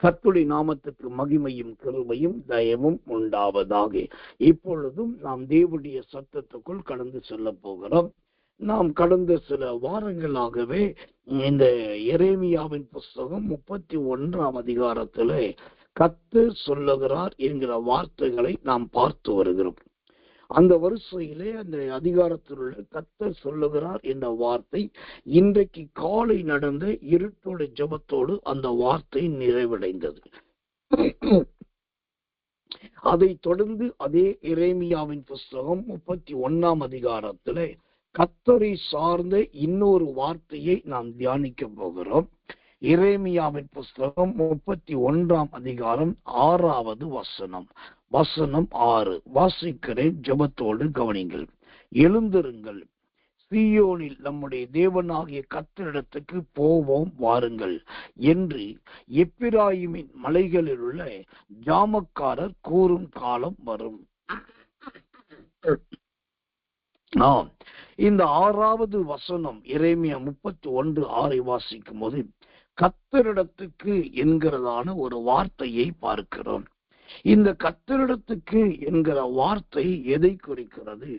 கர்த்தருடைய நாமத்துக்கு மகிமையும் கிருபையும் தயவும் உண்டாவதாக. இப்பொழுதும் நாம் தேவனுடைய சத்தத்துக்குள் கடந்து செல்ல போகிறோம். நாம் கடந்த சில வாரங்களாகவே இந்த எரேமியாவின் புஸ்தகம் 31ஆம் அதிகாரத்திலே கர்த்தர் சொல்லுகிறார் என்கிற வார்த்தைகளை நாம் பார்த்து வருகிறோம். அந்த வரிசையிலே அந்த அதிகாரத்தில் உள்ள கர்த்தர் சொல்லுகிறார் என்ற வார்த்தை இன்றைக்கு காலை நடந்த இருட்டோட ஜெபத்தோடு அந்த வார்த்தை நிறைவடைந்தது. அதை தொடர்ந்து அதே எரேமியாவின் புஸ்தகம் 31ஆம் அதிகாரத்திலே கர்த்தரை சார்ந்த இன்னொரு வார்த்தையை நாம் தியானிக்க போகிறோம். எரேமியாவின் புஸ்தகம் 31ஆம் அதிகாரம் 6வது வசனம் 6 வாசிக்கிறேன், ஜெபத்தோடு கவனிங்கள். எழுந்திருங்கள், சீயோனில் நம்முடைய தேவனாகிய கர்த்தரிடத்துக்கு போவோம் வாருங்கள் என்று எப்பிராயிமின் மலைகளில் உள்ள ஜாமக்காரர் கூறும் காலம் வரும். இந்த 6வது வசனம் எரேமியா 31:6 வாசிக்கும் போது கர்த்தரிடத்துக்கு என்கிறதான ஒரு வார்த்தையை பார்க்கிறோம். இந்த கர்த்தரிடத்துக்கு என்கிற வார்த்தை எதை குறிக்கிறது?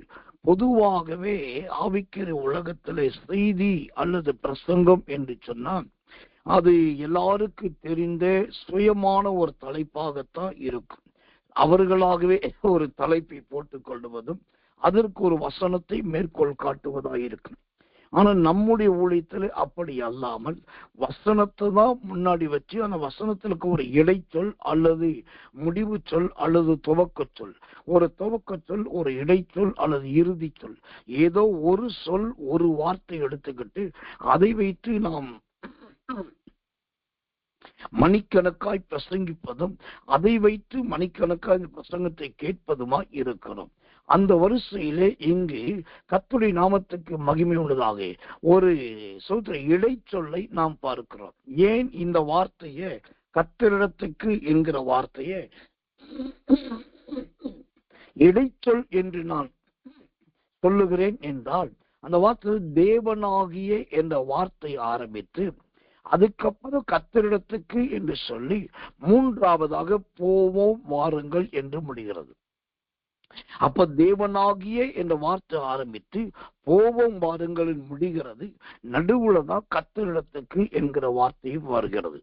பொதுவாகவே ஆவிக்குரிய உலகத்திலே செய்தி அல்லது பிரசங்கம் என்று சொன்னால் அது எல்லாருக்கும் தெரிந்த சுயமான ஒரு தலைப்பாகத்தான் இருக்கும். அவர்களாகவே ஒரு தலைப்பை போட்டுக் கொள்வதும் அதற்கு ஒரு வசனத்தை மேற்கோள் காட்டுவதாயிருக்கும். ஆனா நம்முடைய ஊழியத்தில் அப்படி அல்லாமல் வசனத்தை தான் முன்னாடி வச்சு அந்த வசனத்திற்கு ஒரு இடைச்சொல் அல்லது முடிவு சொல் அல்லது துவக்க சொல், ஒரு துவக்க சொல், ஒரு இடைச்சொல் அல்லது இறுதி சொல், ஏதோ ஒரு சொல் ஒரு வார்த்தை எடுத்துக்கிட்டு அதை வைத்து நாம் மணிக்கணக்காய் பிரசங்கிப்பதும் அதை வைத்து மணிக்கணக்காய் பிரசங்கத்தை கேட்பதுமாய் இருக்கிறோம். அந்த வரிசையிலே இங்கு கர்த்தருடைய நாமத்துக்கு மகிமை உள்ளதாக ஒரு இடைச்சொல்லை நாம் பார்க்கிறோம். ஏன் இந்த வார்த்தையை கர்த்தரிடத்துக்கு என்கிற வார்த்தையை இடைச்சொல் என்று நான் சொல்லுகிறேன் என்றால், அந்த வார்த்தை தேவனாகிய என்ற வார்த்தை ஆரம்பித்து அதுக்கப்புறம் கர்த்தரிடத்துக்கு என்று சொல்லி மூன்றாவதாக போவோம் வாருங்கள் என்று முடிகிறது. அப்ப தேவனாகிய என்ற வார்த்தை ஆரம்பித்து போவோம் வாருங்களில் முடிகிறது. நடுவுல தான் கர்த்தரிடத்துக்கு என்கிற வார்த்தை வருகிறது.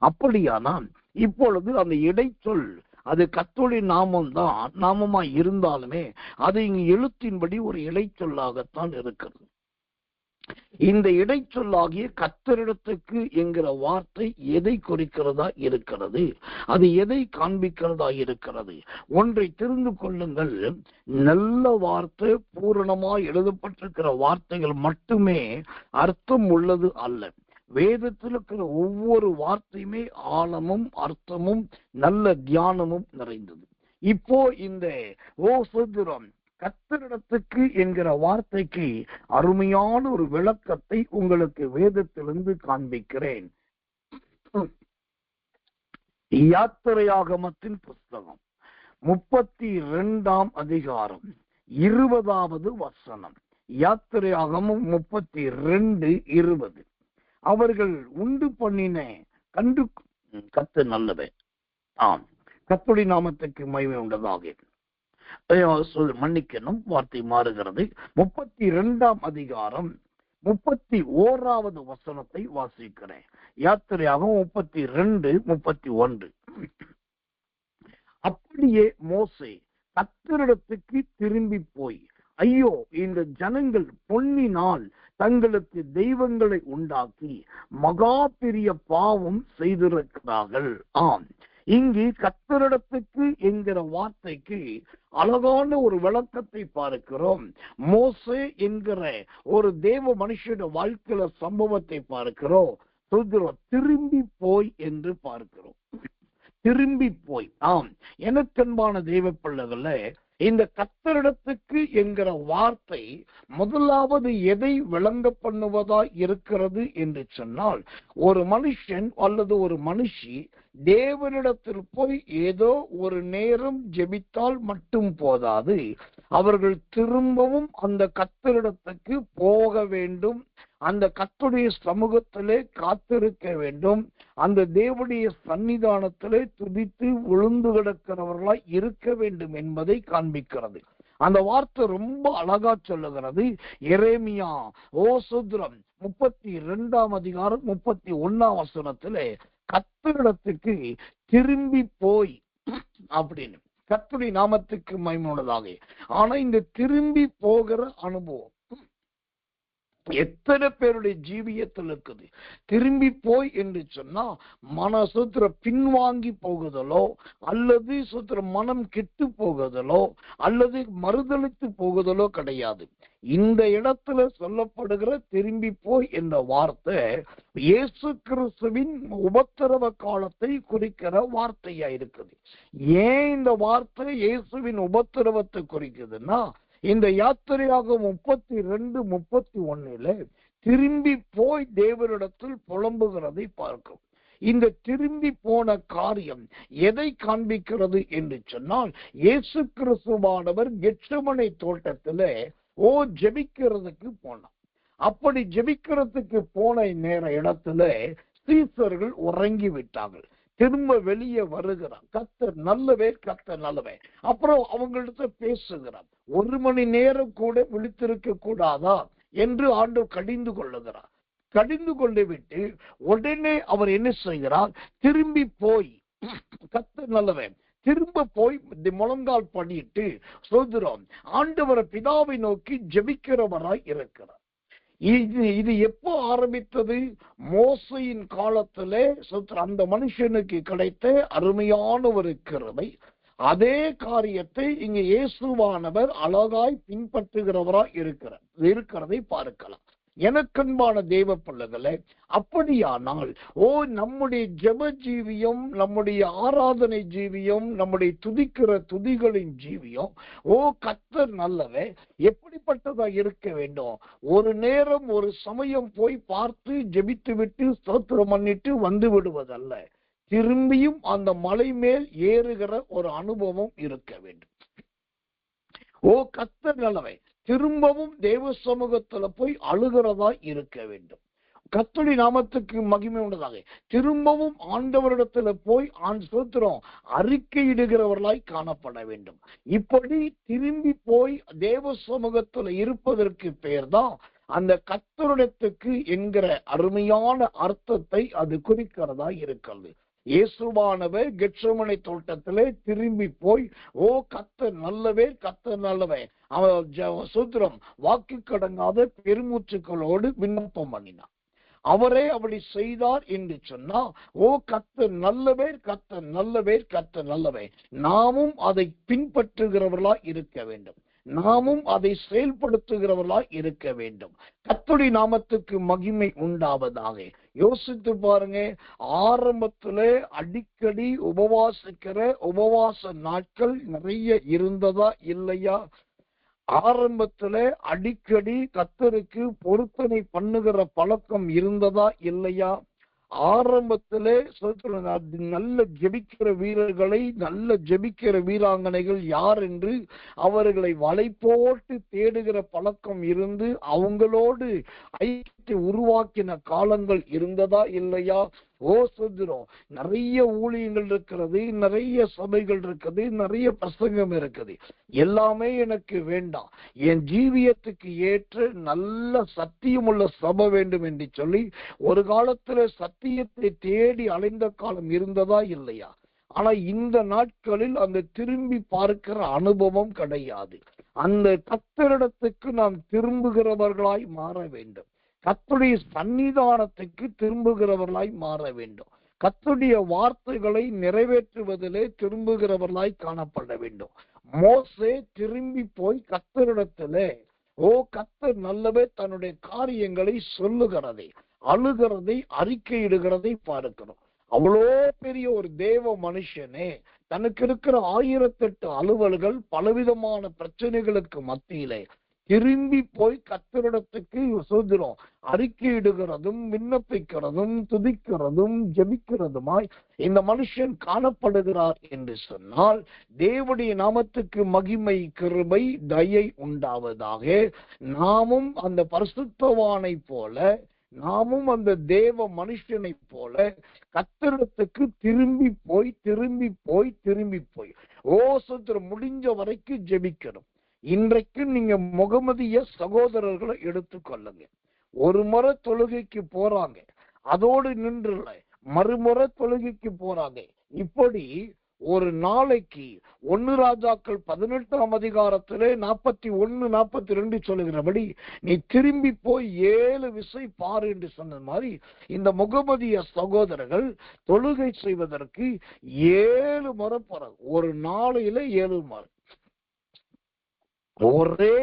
அப்படியானால் இப்பொழுது அந்த இடைச்சொல் அது கர்த்தருடைய நாமம்தான், நாமமா இருந்தாலுமே அது இங்கு எழுத்தின்படி ஒரு இடைச்சொல்லாகத்தான் இருக்கிறது. இந்த இடைச்சொல்லாகிய கர்த்தரிடத்துக்கு என்கிற வார்த்தை எதை குறிக்கிறதா இருக்கிறது? அது எதை காண்பிக்கிறதா இருக்கிறது? ஒன்றை தெரிந்து கொள்ளுங்கள், நல்ல வார்த்தை பூரணமாய் எழுதப்பட்டிருக்கிற வார்த்தைகள் மட்டுமே அர்த்தம் உள்ளது அல்ல. வேதத்தில் இருக்கிற ஒவ்வொரு வார்த்தையுமே ஆழமும் அர்த்தமும் நல்ல தியானமும் நிறைந்தது. இப்போ இந்த கர்த்தரிடத்துக்கு என்கிற வார்த்தைக்கு அருமையான ஒரு விளக்கத்தை உங்களுக்கு வேதத்திலிருந்து காண்பிக்கிறேன். யாத்திரையாகமத்தின் புஸ்தகம் 32ஆம் அதிகாரம் 20வது வசனம். யாத்திரையாகமம் 32:20. அவர்கள் உண்டு பண்ணின கண்டு கர்த்தர் நல்லவே. கர்த்தருடைய நாமத்துக்கு மகிமை உண்டதாக. மன்னிக்கணும், வார்த்தை மாறுகிறது. 32ஆம் அதிகாரம் 31வது வசனத்தை வாசிக்கிறேன். யாத்திரையாக 32:31. அப்படியே மோசே கர்த்தரிடத்துக்கு திரும்பி போய், ஐயோ, இந்த ஜனங்கள் பொன்னினால் தங்களுக்கு தெய்வங்களை உண்டாக்கி மகா பெரிய பாவம் செய்திருக்கிறார்கள். இங்கு கர்த்தரிடத்துக்கு என்கிற வார்த்தைக்கு அழகான ஒரு விளக்கத்தை பார்க்கிறோம். மோசே என்கிற ஒரு தேவ மனுஷனுடைய வாழ்க்கையில சம்பவத்தை பார்க்கிறோம். திரும்பி போய் என்று பார்க்கிறோம். திரும்பி போய். எனக்கன்பான தெய்வ பிள்ளைகளே, இந்த கர்த்தரிடத்துக்கு என்கிற வார்த்தை முதலாவது எதை விளங்க பண்ணுவதா இருக்கிறது என்று சொன்னால், ஒரு மனுஷன் அல்லது ஒரு மனுஷி தேவனிடத்தில் போய் ஏதோ ஒரு நேரம் ஜெபித்தால் மட்டும் போதாது, அவர்கள் திரும்பவும் அந்த கர்த்தரிடத்துக்கு போக வேண்டும், அந்த கர்த்தருடைய சமூகத்திலே காத்திருக்க வேண்டும், அந்த தேவனுடைய சன்னிதானத்திலே துதித்து விழுந்து கிடக்கிறவர்களாய் இருக்க வேண்டும் என்பதை காண்பிக்கிறது. அந்த வார்த்தை ரொம்ப அழகா சொல்லுகிறது. எரேமியா சுத்திரம் 32 அதிகாரம் 31 வசனத்திலே கர்த்தரிடத்துக்கு திரும்பி போய் அப்படின்னு, கர்த்தருடைய நாமத்துக்கு மகிமையுள்ளதாக. ஆனா இந்த திரும்பி போகிற அனுபவம் எத்தனை பேருடைய ஜீவியத்தில் இருக்குது? திரும்பி போய் என்று சொன்னா சுத்திர பின்வாங்கி போகுதலோ, அல்லது சுத்திர மனம் கெட்டு போகுதலோ, அல்லது மறுதளித்து போகுதலோ கிடையாது. இந்த இடத்துல சொல்லப்படுகிற திரும்பி போய் என்ற வார்த்தை இயேசு கிறிஸ்துவின் உபத்திரவ காலத்தை குறிக்கிற வார்த்தையா இருக்குது. ஏன் இந்த வார்த்தை இயேசுவின் உபத்திரவத்தை குறிக்குதுன்னா, இந்த யாத்திரையாக 32, 31 திரும்பி போய் தேவனிடத்தில் புலம்புகிறதை பார்க்கும். இந்த திரும்பி போன காரியம் எதை காண்பிக்கிறது என்று சொன்னால், இயேசு கிறிஸ்துவானவர் கெத்செமனே தோட்டத்திலே ஜெபிக்கிறதுக்கு போனார். அப்படி ஜெபிக்கிறதுக்கு போன இடத்துல சீசர்கள் உறங்கி விட்டார்கள். திரும்ப வெளியே வருகிறான். கர்த்தர் நல்லவே, கர்த்தர் நல்லவே. அப்புறம் அவங்கள்ட்ட பேசுகிறார். 1 மணி நேரம் கூட விழித்திருக்க கூடாதா என்று ஆண்டவர் கடிந்து கொள்ளுகிறார். கடிந்து கொண்டு விட்டு உடனே அவர் என்ன செய்கிறார்? திரும்பி போய், கர்த்தர் நல்லவன், திரும்ப போய் முழங்கால் பண்ணிட்டு சொல்கிறோம், ஆண்டவரை பிதாவை நோக்கி ஜெபிக்கிறவராய் இருக்கிறார். இது எப்போ ஆரம்பித்தது? மோசையின் காலத்திலே அந்த மனுஷனுக்கு கிடைத்த அருமையான ஒரு கிருபை. அதே காரியத்தை இங்க இயேசுவானவர் அழகாய் பின்பற்றுகிறவராய் இருக்கிறதை பார்க்கலாம். எனக்கன்பான தேவ பிள்ளைகளே, அப்படியானால் நம்முடைய ஜெப ஜீவியம், நம்முடைய ஆராதனை ஜீவியம், நம்முடைய துதிக்கிற துதிகளின் ஜீவியம் கர்த்தர் நல்லவே எப்படிப்பட்டதா இருக்க வேண்டும்? ஒரு நேரம் ஒரு சமயம் போய் பார்த்து ஜெபித்து விட்டு ஸ்தோத்திரம் பண்ணிட்டு வந்து விடுவதல்ல. திரும்பியும் அந்த மலை மேல் ஏறுகிற ஒரு அனுபவம் இருக்க வேண்டும். கர்த்தர் நல்லவை திரும்பவும் தேவ சமூகத்துல போய் அழுகிறதா இருக்க வேண்டும். கர்த்தருடைய நாமத்துக்கு மகிமை உண்டதாக. திரும்பவும் ஆண்டவரிடத்துல போய் ஸ்தோத்திரம் அறிக்கையிடுகிறவர்களாய் காணப்பட வேண்டும். இப்படி திரும்பி போய் தேவ சமூகத்துல இருப்பதற்கு பேர்தான் அந்த கர்த்தரிடத்துக்கு என்கிற அருமையான அர்த்தத்தை அது குறிக்கிறதா இருக்கிறது. இயேசுவானவர் கெத்செமனே தோட்டத்திலே திரும்பி போய் கர்த்தர் நல்லவே, கர்த்தர் நல்லவே, அவர் சூத்திரம் வாக்கு கடங்காத பெருமூச்சுக்களோடு விண்ணப்பம் பண்ணினார். அவரே அப்படி செய்தார் என்று சொன்னா கர்த்தர் நல்லவே, கர்த்தர் நல்லவே, கர்த்தர் நல்லவே. நாமும் அதை பின்பற்றுகிறவர்களா இருக்க வேண்டும். நாமும் அதை செயல்படுத்துகிறவர்களாய் இருக்க வேண்டும். கர்த்தருடைய நாமத்துக்கு மகிமை உண்டாவதாக. யோசித்து பாருங்க, ஆரம்பத்துல அடிக்கடி உபவாசிக்கிற உபவாச நாட்கள் நிறைய இருந்ததா இல்லையா? ஆரம்பத்துல அடிக்கடி கர்த்தருக்கு பொருத்தனை பண்ணுகிற பழக்கம் இருந்ததா இல்லையா? ஆரம்பத்திலே நல்ல ஜெபிக்கிற வீரர்களை, நல்ல ஜெபிக்கிற வீராங்கனைகள் யார் என்று அவர்களை வலை போட்டு தேடுகிற பழக்கம் இருந்து அவங்களோடு ஐக்கியத்தை உருவாக்கின காலங்கள் இருந்ததா இல்லையா? சொல்கிறோம், நிறைய ஊழியங்கள் இருக்கிறது, நிறைய சபைகள் இருக்குது, நிறைய பிரசங்கம் இருக்குது. எல்லாமே எனக்கு வேண்டாம், என் ஜீவியத்துக்கு ஏற்ற நல்ல சத்தியமுள்ள சபை வேண்டும் என்று சொல்லி ஒரு காலத்துல சத்தியத்தை தேடி அலைந்த காலம் இருந்ததா இல்லையா? ஆனா இந்த நாட்களில் அந்த திரும்பி பார்க்கிற அனுபவம் கிடையாது. அந்த கர்த்தரிடத்துக்கு நாம் திரும்புகிறவர்களாய் மாற வேண்டும். கர்த்தருடைய சன்னிதானத்துக்கு திரும்புகிறவர்களாய் மாற வேண்டும். கர்த்தருடைய வார்த்தைகளை நிறைவேற்றுவதிலே திரும்புகிறவர்களாய் காணப்பட வேண்டும். மோசே திரும்பி போய் கர்த்தரிடத்திலே கர்த்தர் நல்லவே தன்னுடைய காரியங்களை சொல்லுகிறதை, அழுகிறதை, அறிக்கையிடுகிறதை பார்க்கிறோம். அவ்வளோ பெரிய ஒரு தேவ மனுஷனே தனக்கு இருக்கிற 1008 அலுவல்கள், பலவிதமான பிரச்சனைகளுக்கு மத்தியிலே திரும்பி போய் கர்த்தரிடத்துக்கு சோதரம் அறிக்கையிடுகிறதும் விண்ணப்பிக்கிறதும் துதிக்கிறதும் ஜெபிக்கிறதுமாய் இந்த மனுஷன் காணப்படுகிறார் என்று சொன்னால், தேவனுடைய நாமத்துக்கு மகிமை, கிருபை, தயை உண்டாவதாக. நாமும் அந்த பரிசுத்தவானை போல, நாமும் அந்த தேவ மனுஷனை போல கர்த்தரிடத்துக்கு திரும்பி போய் திரும்பி போய் திரும்பி போய் சோதரம் முடிஞ்ச வரைக்கும் ஜெபிக்கணும். இன்றைக்கு நீங்க முகமதிய சகோதரர்களை எடுத்துக்கொள்ளுங்க. ஒரு முறை தொழுகைக்கு போறாங்க, அதோடு நின்றுல மறுமுறை தொழுகைக்கு போறாங்க. இப்படி ஒரு நாளைக்கு 1 ராஜாக்கள் 18ஆம் அதிகாரத்திலே 41, 42 சொல்லுகிறபடி நீ திரும்பி போய் 7 விசை பாரு என்று சொன்ன மாதிரி இந்த முகமதிய சகோதரர்கள் தொழுகை செய்வதற்கு 7 முறை போறாங்க. ஒரு நாளையில 7 முறை, ஒரே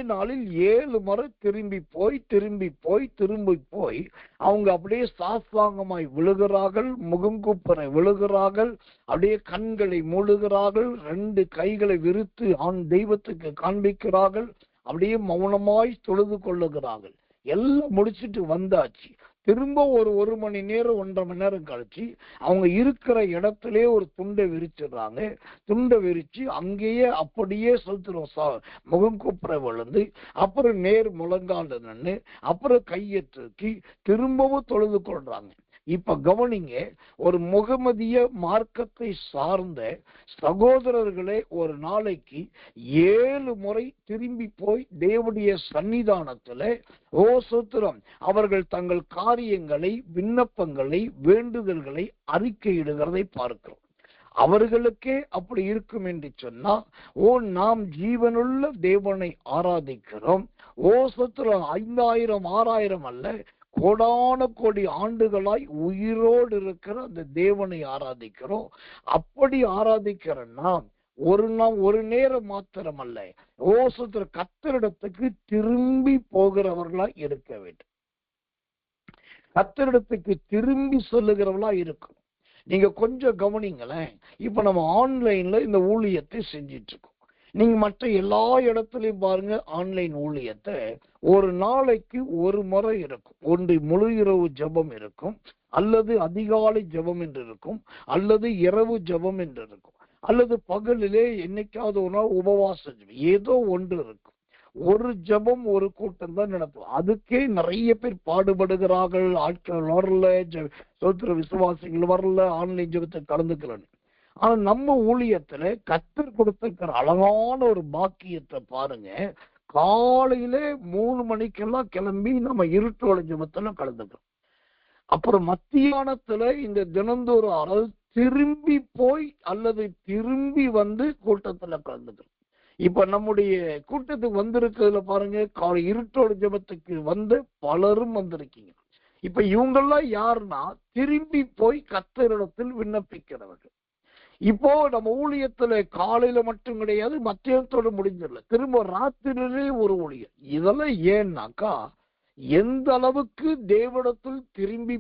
நாளில் 7 முறை திரும்பி போய் திரும்பி போய் திரும்பி போய் அவங்க அப்படியே சாஸ்தாங்கமாய் விழுகிறார்கள், முகங்குப்புற விழுகிறார்கள், அப்படியே கண்களை மூடுகிறார்கள், 2 கைகளை விரித்து தெய்வத்துக்கு காண்பிக்கிறார்கள், அப்படியே மௌனமாய் தொழுது கொள்ளுகிறார்கள். எல்லாம் முடிச்சுட்டு வந்தாச்சு. திரும்ப ஒரு மணி நேரம் 1.5 மணி நேரம் கழிச்சு அவங்க இருக்கிற இடத்திலே ஒரு துண்டை விரிச்சிடுறாங்க. துண்டை விரிச்சு அங்கேயே அப்படியே செலுத்துறோம், முகம் கூப்புற விழுந்து, அப்புறம் நேர் முழங்கால நின்று, அப்புறம் கையை தூக்கி திரும்பவும் தொழுது கொள்றாங்க. இப்ப கவனிங்க, ஒரு முகமதிய மார்க்கத்தை சார்ந்த சகோதரர்களே ஒரு நாளைக்கு 7 முறை திரும்பி போய் தேவனுடைய சன்னிதானத்துல சோத்திரம் அவர்கள் தங்கள் காரியங்களை, விண்ணப்பங்களை, வேண்டுதல்களை அறிக்கையிடுகிறதை பார்க்கிறோம். அவர்களுக்கே அப்படி இருக்கும் என்று சொன்னா, நாம் ஜீவனுள்ள தேவனை ஆராதிக்கிறோம். சோத்திரம் 5000 6000 அல்ல, கோடான கோடி ஆண்டுகளாய் உயிரோடு இருக்கிற அந்த தேவனை ஆராதிக்கிறோம். அப்படி ஆராதிக்கிற நாம் ஒரு நேரம் மாத்திரம் அல்ல, கர்த்தரிடத்துக்கு திரும்பி போகிறவர்களா இருக்க வேண்டும். கர்த்தரிடத்துக்கு திரும்பி சொல்லுகிறவர்களா இருக்கணும். நீங்க கொஞ்சம் கவனிங்களேன். இப்ப நம்ம ஆன்லைன்ல இந்த ஊழியத்தை செஞ்சிட்டு இருக்கோம். நீங்க மற்ற எல்லா இடத்துலயும் பாருங்க, ஆன்லைன் ஊழியத்தை ஒரு நாளைக்கு 1 முறை இருக்கும். ஒன்று முழு இரவு ஜெபம் இருக்கும், அல்லது அதிகாலை ஜெபம் என்று இருக்கும், அல்லது இரவு ஜெபம் என்று இருக்கும், அல்லது பகலிலே என்னைக்காவது ஒரு நாள் உபவாச ஜெபம், ஏதோ ஒன்று இருக்கும். ஒரு ஜெபம் ஒரு கூட்டம் தான் நடத்தும். அதுக்கே நிறைய பேர் பாடுபடுகிறார்கள். ஆட்கள் வரல, சோத்திர விசுவாசிகள் வரல, ஆன்லைன் ஜெபத்தை கலந்துக்கிறேன். ஆனா நம்ம ஊழியத்துல கர்த்தர் கொடுத்திருக்கிற அழகான ஒரு பாக்கியத்தை பாருங்க. காலையில 3 மணிக்கெல்லாம் கிளம்பி நம்ம இருட்டோட ஜெபத்துல கலந்துக்கிறோம். அப்புறம் மத்தியானத்துல இந்த தினந்தோறும் திரும்பி போய் அல்லது திரும்பி வந்து கூட்டத்துல கலந்துக்கிறோம். இப்ப நம்முடைய கூட்டத்துக்கு வந்திருக்கிறதுல பாருங்க, காலை இருட்டோட ஜெபத்துக்கு வந்து பலரும் வந்திருக்கீங்க. இப்ப இவங்கெல்லாம் யாருன்னா திரும்பி போய் கர்த்தரிடத்தில் விண்ணப்பிக்கிறவர்கள். இப்போ நம்ம ஊழியத்துல காலையில மட்டும் கிடையாது, மத்தியானத்தோடு முடிஞ்சிடல, திரும்ப ராத்திரியிலே ஒரு ஊழியம். இதெல்லாம் ஏன்னாக்கா, எந்த அளவுக்கு தேவனிடத்தில் திரும்பி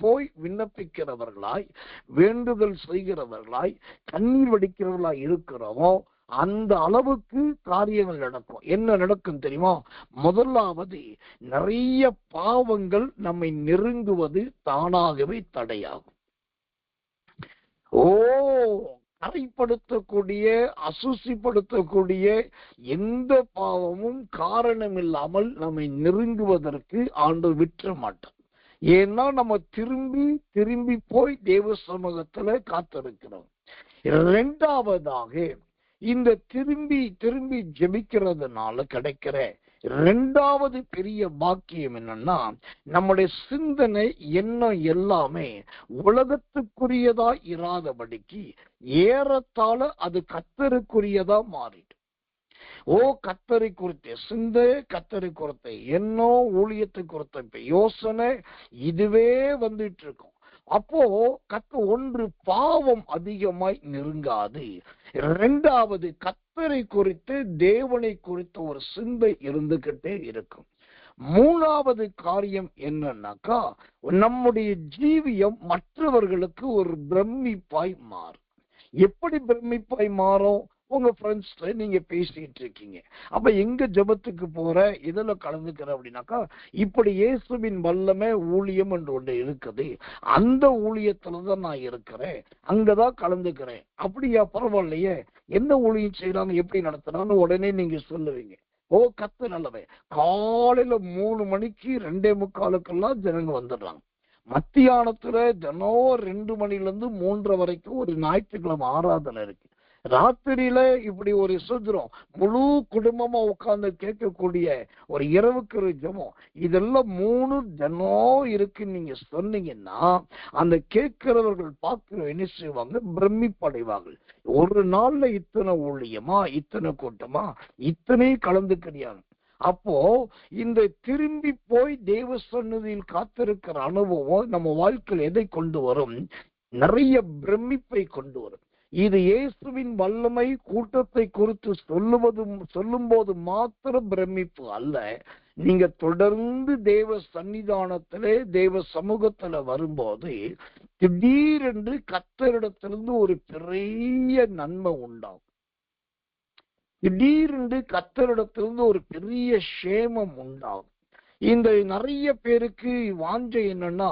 போய் விண்ணப்பிக்கிறவர்களாய், வேண்டுதல் செய்கிறவர்களாய், கண்ணீர் வடிக்கிறவர்களாய் இருக்கிறோமோ அந்த அளவுக்கு காரியங்கள் நடக்கும். என்ன நடக்கும் தெரியுமா? முதலாவது, நிறைய பாவங்கள் நம்மை நெருங்குவது தானாகவே தடையாகும். கரைப்படுத்தக்கூடிய, அசுசிப்படுத்தக்கூடிய எந்த பாவமும் காரணம் இல்லாமல் நம்மை நெருங்குவதற்கு ஆண்டவர் விட்டுற மாட்டார். ஏன்னா நம்ம திரும்பி போய் தேவ சமூகத்துல காத்திருக்கிறோம். 2வதாக, இந்த திரும்பி ஜெபிக்கிறதுனால கிடைக்கிற 2வது பெரிய பாக்கியம் என்னன்னா, நம்முடைய சிந்தனை எண்ணம் எல்லாமே உலகத்துக்குரியதா இராதபடிக்கு ஏறத்தாழ அது கர்த்தருக்குரியதா மாறிடும். கர்த்தரை குறித்த சிந்தை, கர்த்தரை குறித்த எண்ணம், ஊழியத்தை குறித்த யோசனை இதுவே வந்துட்டு இருக்கும். அப்போ ஒன்று பாவம் அதிகமாய் நெருங்காது. 2வது, கர்த்தரை குறித்து, தேவனை குறித்த ஒரு சிந்தை இருந்துகிட்டே இருக்கும். 3வது காரியம் என்னன்னாக்கா, நம்முடைய ஜீவியம் மற்றவர்களுக்கு ஒரு பிரமிப்பாய் மாறும். எப்படி பிரமிப்பாய் மாறும்? உங்க ஃப்ரெண்ட்ஸ்ல நீங்க பேசிட்டு இருக்கீங்க. அப்ப எங்க ஜெபத்துக்கு போற, இதுல கலந்துக்கிற அப்படின்னாக்கா, இப்படி இயேசுவின் வல்லமை ஊழியம் என்று ஒன்று இருக்குது, அந்த ஊழியத்துலதான் நான் இருக்கிறேன், அங்கதான் கலந்துக்கிறேன். அப்படியா, பரவாயில்லையே, எந்த ஊழியம் செய்யறாங்க, எப்படி நடத்துறான்னு உடனே நீங்க சொல்லுவீங்க. ஓ, கத்து நல்லவே. காலையில 3 மணிக்கு 2:45 ஜனங்க வந்துடுறாங்க. மத்தியானத்துல தினம் 2 மணில இருந்து 3:30 வரைக்கும் ஒரு ஞாயிற்றுக்கிழமை ஆராதனை இருக்கு. ராத்திரியில இப்படி ஒரு சுதந்திரம் முழு குடும்பமா உட்கார்ந்து கேட்கக்கூடிய ஒரு இரவுக்கு ஒரு ஜெபம், இதெல்லாம் 3 தினம் இருக்குன்னு நீங்க சொன்னீங்கன்னா அந்த கேட்கிறவர்கள் பார்க்கிற என்ன செய்வாங்க, பிரமிப்படைவார்கள். ஒரு நாள்ல இத்தனை ஊழியமா, இத்தனை கூட்டமா, இத்தனை கலந்துக்கிறியாங்க. அப்போ இந்த திரும்பி போய் தேவ சந்நிதியில் காத்திருக்கிற அனுபவம் நம்ம வாழ்க்கையில் எதை கொண்டு வரும், நிறைய பிரமிப்பை கொண்டு வரும். இது இயேசுவின் வல்லமை கூட்டத்தை குறித்து சொல்லும் போது மாத்திரம் பிரமிப்பு அல்ல, நீங்க தொடர்ந்து தேவ சன்னிதானத்திலே தேவ சமூகத்துல வரும்போது திடீரென்று கர்த்தரிடத்திலிருந்து ஒரு பெரிய நன்மை உண்டாகும். திடீரென்று கர்த்தரிடத்திலிருந்து ஒரு பெரிய சேமம் உண்டாகும். இந்த நிறைய பேருக்கு வாஞ்சை என்னன்னா,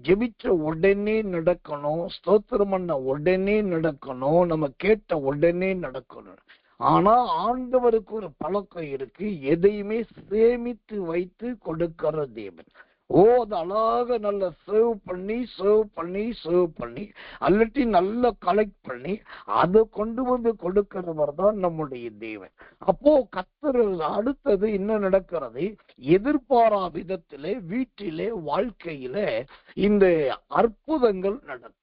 ஜெபிச்ச உடனே நடக்கணும், ஸ்தோத்திரம் பண்ண உடனே நடக்கணும், நம்ம கேட்ட உடனே நடக்கணும். ஆனா ஆண்டவருக்கு ஒரு பழக்கம் இருக்கு, எதையுமே சேமித்து வைத்து கொடுக்கிற தேவன். அது அழகாக நல்ல சேவ் பண்ணி அல்லாட்டி நல்லா கலெக்ட் பண்ணி அதை கொண்டு வந்து கொடுக்கிறவர் தான் நம்முடைய தேவன். அப்போ கர்த்தர் அடுத்தது என்ன நடக்கிறது, எதிர்பாரா விதத்திலே வீட்டிலே வாழ்க்கையில இந்த அற்புதங்கள் நடக்கும்.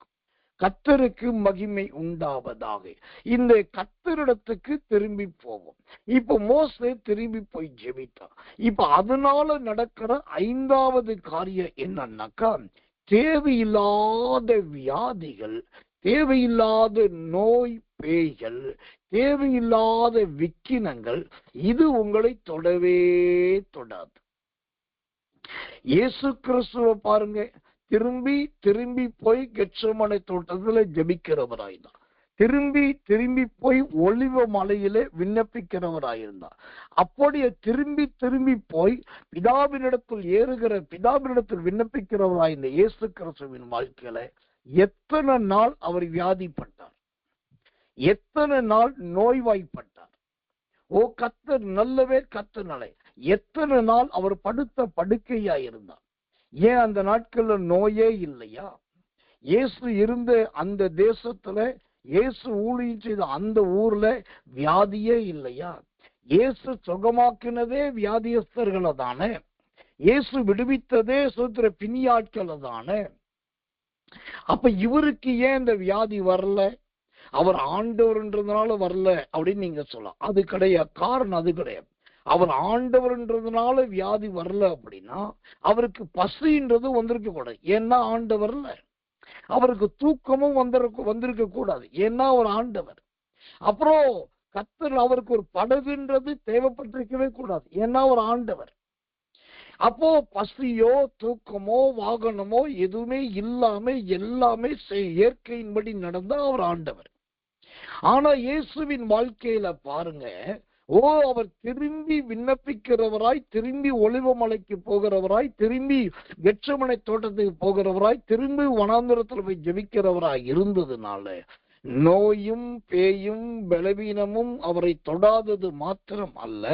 கர்த்தருக்கு மகிமை உண்டாவதாக. இந்த கர்த்தரிடத்துக்கு திரும்பி போவோம். இப்ப மோசே திரும்பி போய் ஜெபித்தான். இப்ப அதனால நடக்கிற 5வது காரியம் என்னன்னாக்கா, தேவையில்லாத வியாதிகள், தேவையில்லாத நோய் பேய்கள், தேவையில்லாத விக்கினங்கள் இது உங்களை தொடவே தொடாது. இயேசு கிறிஸ்துவை பாருங்க, திரும்பி போய் கெத்செமனே தோட்டத்துல ஜெபிக்கிறவராயிருந்தார். திரும்பி போய் ஒலிவ மலையிலே விண்ணப்பிக்கிறவராயிருந்தார். அப்படியே திரும்பி போய் பிதாவினிடத்தில் விண்ணப்பிக்கிறவராயிருந்த இயேசு கிறிஸ்துவின் வாழ்க்கையில எத்தனை நாள் அவர் வியாதிப்பட்டார், எத்தனை நாள் நோய்வாய்ப்பட்டார். கர்த்தர் நல்லவே, கர்த்தர் நல்ல, எத்தனை நாள் அவர் படுத்த படுக்கையா இருந்தார். ஏன் அந்த நாட்கள்ல நோயே இல்லையா? இயேசு இருந்த அந்த தேசத்துல, இயேசு ஊழியம் செய்த அந்த ஊர்ல வியாதியே இல்லையா? இயேசு சுகமாக்கினதே வியாதியஸ்தர்களை தானே, இயேசு விடுவித்ததே சுத்திர பிணியாட்களை தானே. அப்ப இவருக்கு ஏன் இந்த வியாதி வரல? அவர் ஆண்டவர்ன்றதுனால வரல அப்படின்னு நீங்க சொல்லலாம். அது கிடையாது, காரணம் அது கிடையாது. அவர் ஆண்டவர்ன்றதுனால வியாதி வரல அப்படின்னா அவருக்கு பசின்றது வந்திருக்க கூடாது, ஏன்னா ஆண்டவர்ல. அவருக்கு தூக்கமும் வந்திருக்க கூடாது, ஏன்னா அவர் ஆண்டவர். அப்புறம் கர்த்தர் அவருக்கு ஒரு படகுன்றது தேவைப்பட்டிருக்கவே கூடாது, ஏன்னா அவர் ஆண்டவர். அப்போ பசியோ தூக்கமோ வாகனமோ எதுவுமே இல்லாம எல்லாமே இயற்கையின்படி நடந்தா அவர் ஆண்டவர். ஆனா இயேசுவின் வாழ்க்கையில பாருங்க, அவர் திரும்பி விண்ணப்பிக்கிறவராய், திரும்பி ஒலிவமலைக்கு போகிறவராய், திரும்பி கெத்செமனே தோட்டத்துக்கு போகிறவராய், திரும்பி வனாந்திரத்தில் போய் ஜெபிக்கிறவராய் இருந்ததுனால நோயும் பேயும் பலவீனமும் அவரை தொடாதது மாத்திரம் அல்ல,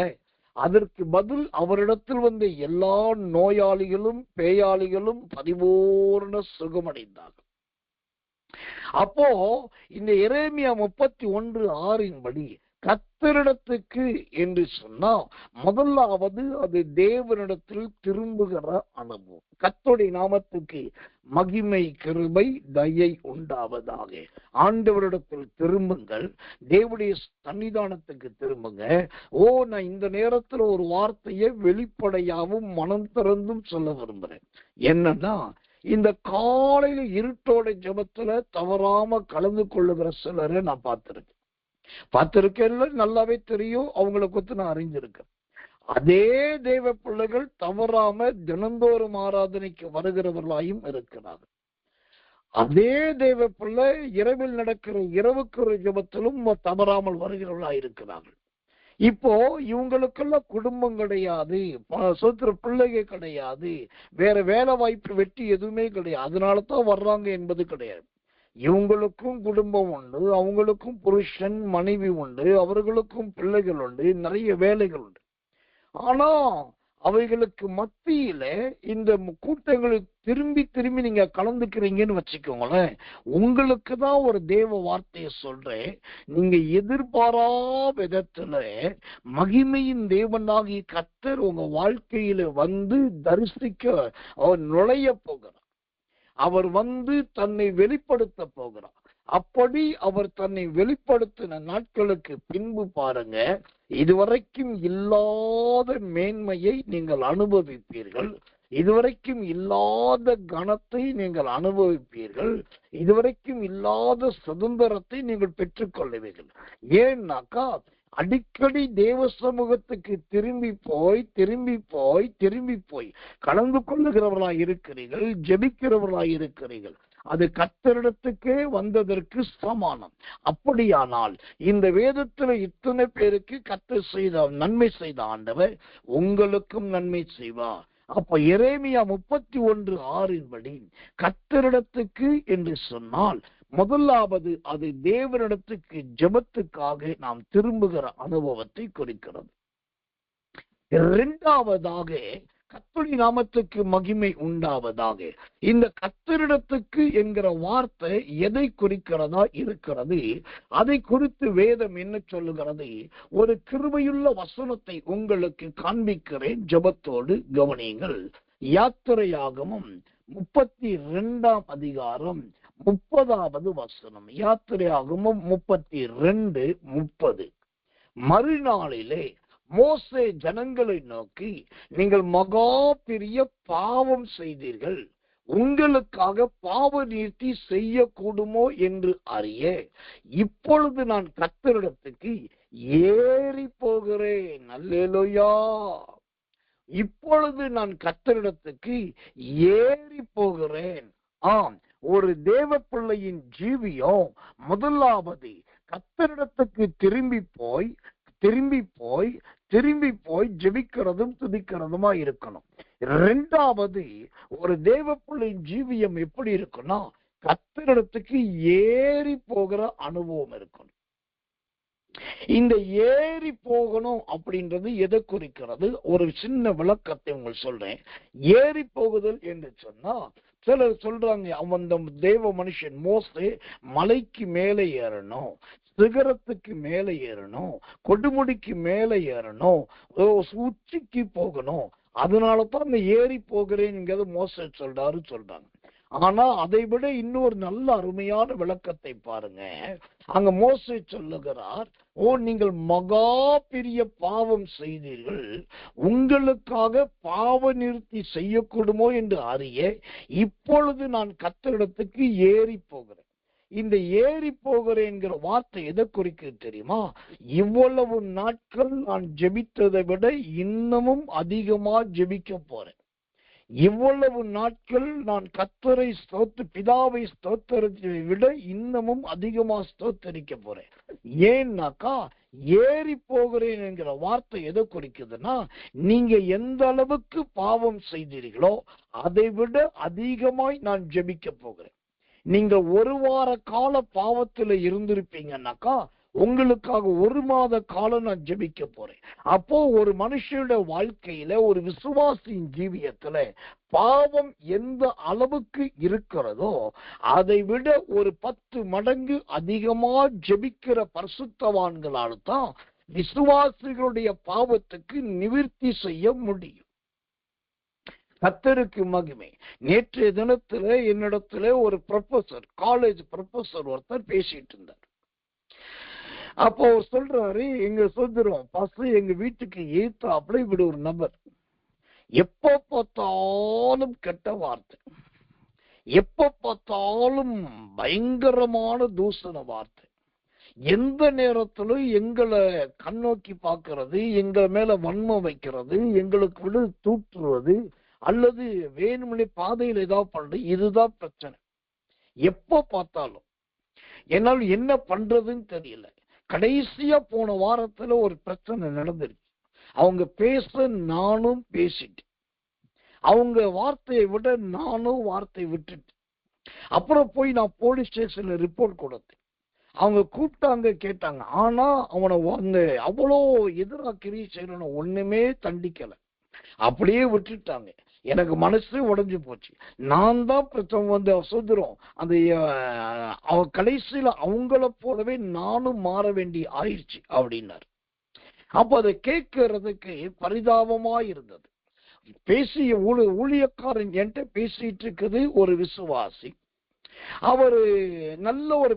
அதற்கு பதில் அவரிடத்தில் வந்த எல்லா நோயாளிகளும் பேயாளிகளும் பரிபூர்ண சுகமடைந்தார்கள். அப்போ இந்த எரேமியா 31:6 படி கர்த்தரிடத்துக்கு என்று சொன்னா முதலாவது அது தேவனிடத்தில் திரும்புகிற அனுபவம். கர்த்தருடைய நாமத்துக்கு மகிமை கிருபை தயை உண்டாவதாக. ஆண்டவரிடத்தில் திரும்புங்கள், தேவனுடைய சன்னிதானத்துக்கு திரும்புங்க. நான் இந்த நேரத்துல ஒரு வார்த்தையை வெளிப்படையாகவும் மனம் திறந்தும் சொல்ல விரும்புறேன். என்னன்னா, இந்த காலையில இருட்டோட ஜெபத்துல தவறாம கலந்து கொள்ளுகிற சிலரை நான் பார்த்திருக்கேன், நல்லாவே தெரியும், அவங்களை குறித்து நான் அறிஞ்சிருக்கேன். அதே தேவ பிள்ளைகள் தவறாம தினந்தோறும் ஆராதனைக்கு வருகிறவர்களாயும் இருக்கிறார்கள். அதே தேவ பிள்ளை இரவில் நடக்கிற இரவுக்கு ஒரு ஜெபத்திலும் தவறாமல் வருகிறவர்களா இருக்கிறார்கள். இப்போ இவங்களுக்கெல்லாம் குடும்பம் கிடையாது, சொத்து பிள்ளைகள் கிடையாது, வேற வேலை வாய்ப்பு வெற்றி எதுவுமே கிடையாது, அதனாலதான் வர்றாங்க என்பது கிடையாது. இவங்களுக்கும் குடும்பம் உண்டு, அவங்களுக்கும் புருஷன் மனைவி உண்டு, அவர்களுக்கும் பிள்ளைகள் உண்டு, நிறைய வேலைகள் உண்டு. ஆனா அவைகளுக்கு மத்தியில இந்த கூட்டங்களுக்கு திரும்பி திரும்பி நீங்க கலந்துக்கிறீங்கன்னு வச்சுக்கோங்களேன், உங்களுக்கு தான் ஒரு தேவ வார்த்தையை சொல்றேன். நீங்க எதிர்பாரா விதத்துல மகிமையின் தேவனாகி கர்த்தர் உங்க வாழ்க்கையில வந்து தரிசிக்க அவர் நுழைய போகிறார். அவர் வந்து தன்னை வெளிப்படுத்த போகிறார். அப்படி அவர் தன்னை வெளிப்படுத்தின நாட்களுக்கு பின்பு பாருங்க, இதுவரைக்கும் இல்லாத மேன்மையை நீங்கள் அனுபவிப்பீர்கள், இதுவரைக்கும் இல்லாத கனத்தை நீங்கள் அனுபவிப்பீர்கள், இதுவரைக்கும் இல்லாத சுதந்திரத்தை நீங்கள் பெற்றுக்கொள்ளுவீர்கள். ஏன்னாக்கா அடிக்கடி தேவ சமூகத்துக்கு திரும்பி போய் கலந்து கொள்ளுகிறவர்களாய் இருக்கிறீர்கள், ஜெபிக்கிறவர்களாய் இருக்கிறீர்கள். அது கர்த்தரிடத்துக்கே வந்ததற்கு சமானம். அப்படியானால் இந்த வேதத்துல இத்தனை பேருக்கு கர்த்தர் செய்த நன்மை செய்த ஆண்டவர் உங்களுக்கும் நன்மை செய்வார். அப்ப எரேமியா 31:6 படி கர்த்தரிடத்துக்கு என்று சொன்னால் முதலாவது அது தேவனிடத்துக்கு ஜெபத்துக்காக நாம் திரும்புகிற அனுபவத்தை குறிக்கிறது. இரண்டாவதாக கர்த்தருடைய நாமத்துக்கு மகிமை உண்டாவதாக. இந்த கர்த்தரிடத்துக்கு என்கிற வார்த்தை எதை குறிக்கிறதா இருக்கிறது, அதை குறித்து வேதம் என்ன சொல்லுகிறது? ஒரு கிருபையுள்ள வசனத்தை உங்களுக்கு காண்பிக்கிறேன், ஜெபத்தோடு கவனியுங்கள். யாத்திரையாகமம் 32ஆம் அதிகாரம் 30வது வசனம். யாத்திரையாகமம் 32:30. மறுநாளிலே மோசே ஜனங்களை நோக்கி, நீங்கள் மகா பெரிய பாவம் செய்தீர்கள், உங்களுக்காக பாவ நிவர்த்தி செய்யக்கூடுமோ என்று அறிய இப்பொழுது நான் கர்த்தரிடத்துக்கு ஏறி போகிறேன். அல்லேலூயா. இப்பொழுது நான் கர்த்தரிடத்துக்கு ஏறி போகிறேன். ஆம், ஒரு தேவ பிள்ளையின் ஜீவியம் முதலாவது கர்த்தரிடத்துக்கு திரும்பி போய் ஜெபிக்கிறதும் துதிக்கிறதுமா இருக்கணும். இரண்டாவது ஒரு தேவ பிள்ளையின் ஜீவியம் எப்படி இருக்குன்னா கர்த்தரிடத்துக்கு ஏறி போகிற அனுபவம் இருக்கணும். இந்த ஏறி போகணும் அப்படின்றது எதை குறிக்கிறது? ஒரு சின்ன விளக்கத்தை உங்களுக்கு சொல்றேன். ஏறி போகுதல் என்று சொன்னா, சிலர் சொல்றாங்க, அவன் தேவ மனுஷன் மோசே மலைக்கு மேலே ஏறணும், சிகரத்துக்கு மேலே ஏறணும், கொடுமுடிக்கு மேலே ஏறணும், உச்சிக்கு போகணும், அதனாலதான் அந்த ஏறி போகிறேன் மோசே சொல்றாங்க. ஆனா அதை விட இன்னொரு நல்ல அருமையான விளக்கத்தை பாருங்க. அங்க மோசே சொல்லுகிறார், நீங்கள் மகா பெரிய பாவம் செய்தீர்கள், உங்களுக்காக பாவ நிவர்த்தி செய்யக்கூடுமோ என்று அறிய இப்பொழுது நான் கர்த்தரிடத்துக்கு ஏறி போகிறேன். இந்த ஏறி போகிறேன்கிற வார்த்தை எதை குறிக்கிறது தெரியுமா? இவ்வளவு நாட்கள் நான் ஜெபித்ததை விட இன்னமும் அதிகமா ஜெபிக்க போறேன். இவ்வளவு நாட்கள் நான் கர்த்தரை பிதாவை ஸ்தோத்திரத்தை விட இன்னமும் அதிகமா ஸ்தோத்தரிக்க போறேன். ஏன்னாக்கா ஏறி போகிறேன் என்கிற வார்த்தை எதை குறிக்குதுன்னா, நீங்க எந்த அளவுக்கு பாவம் செய்தீர்களோ அதை விட அதிகமாய் நான் ஜெபிக்க போகிறேன். நீங்க ஒரு வார கால பாவத்துல இருந்திருப்பீங்கன்னாக்கா உங்களுக்காக 1 மாத காலம் நான் ஜெபிக்க போறேன். அப்போ ஒரு மனுஷனுடைய வாழ்க்கையில, ஒரு விசுவாசியின் ஜீவியத்துல பாவம் எந்த அளவுக்கு இருக்கிறதோ அதை விட ஒரு 10 மடங்கு அதிகமா ஜெபிக்கிற பரிசுத்தவான்களால் தான் விசுவாசிகளுடைய பாவத்துக்கு நிவர்த்தி செய்ய முடியும். கர்த்தருக்கு மகிமை. நேற்றைய தினத்துல என்னிடத்துல ஒரு ப்ரொஃபசர், காலேஜ் ப்ரொஃபசர் ஒருத்தர் பேசிட்டு இருந்தார். அப்போ அவர் சொல்றாரு, எங்க சொல்றோம் பசு எங்க வீட்டுக்கு ஏத்தாப்புல இப்படி ஒரு நபர், எப்ப பார்த்தாலும் கெட்ட வார்த்தை, எப்ப பார்த்தாலும் பயங்கரமான தூஷண வார்த்தை, எந்த நேரத்திலும் எங்களை கண்ணோக்கி பார்க்கறது, எங்க மேல வன்மம் வைக்கிறது, எங்களுக்கு விட தூற்றுவது, அல்லது வேணுமனே பாதையில் ஏதாவது பண்றது, இதுதான் பிரச்சனை. எப்ப பார்த்தாலும் என்னால் என்ன பண்றதுன்னு தெரியல. கடைசியா போன வாரத்துல ஒரு பிரச்சனை நடந்துருச்சு. அவங்க பேச நானும் பேசிட்டு, அவங்க வார்த்தையை விட நானும் வார்த்தை விட்டுட்டு, அப்புறம் போய் நான் போலீஸ் ஸ்டேஷன்ல ரிப்போர்ட் கொடுத்தேன். அவங்க கூப்பிட்டாங்க, கேட்டாங்க. ஆனா அவனை வந்து அவ்வளோ எதிரா கிரியை செய்யணும், ஒண்ணுமே தண்டிக்கல, அப்படியே விட்டுட்டாங்க. எனக்கு மனசு உடைஞ்சு போச்சு. நான் தான் பிரச்சனை வந்து சுதந்திரம் அந்த அவ கடைசியில அவங்கள போலவே நானும் மாற வேண்டி ஆயிடுச்சு அப்படின்னாரு. அப்ப அதை கேட்கறதுக்கு பரிதாபமா இருந்தது. பேசிய ஊழியக்காரன் என்கிட்ட பேசிட்டு இருக்குது ஒரு விசுவாசி. அவரு நல்ல ஒரு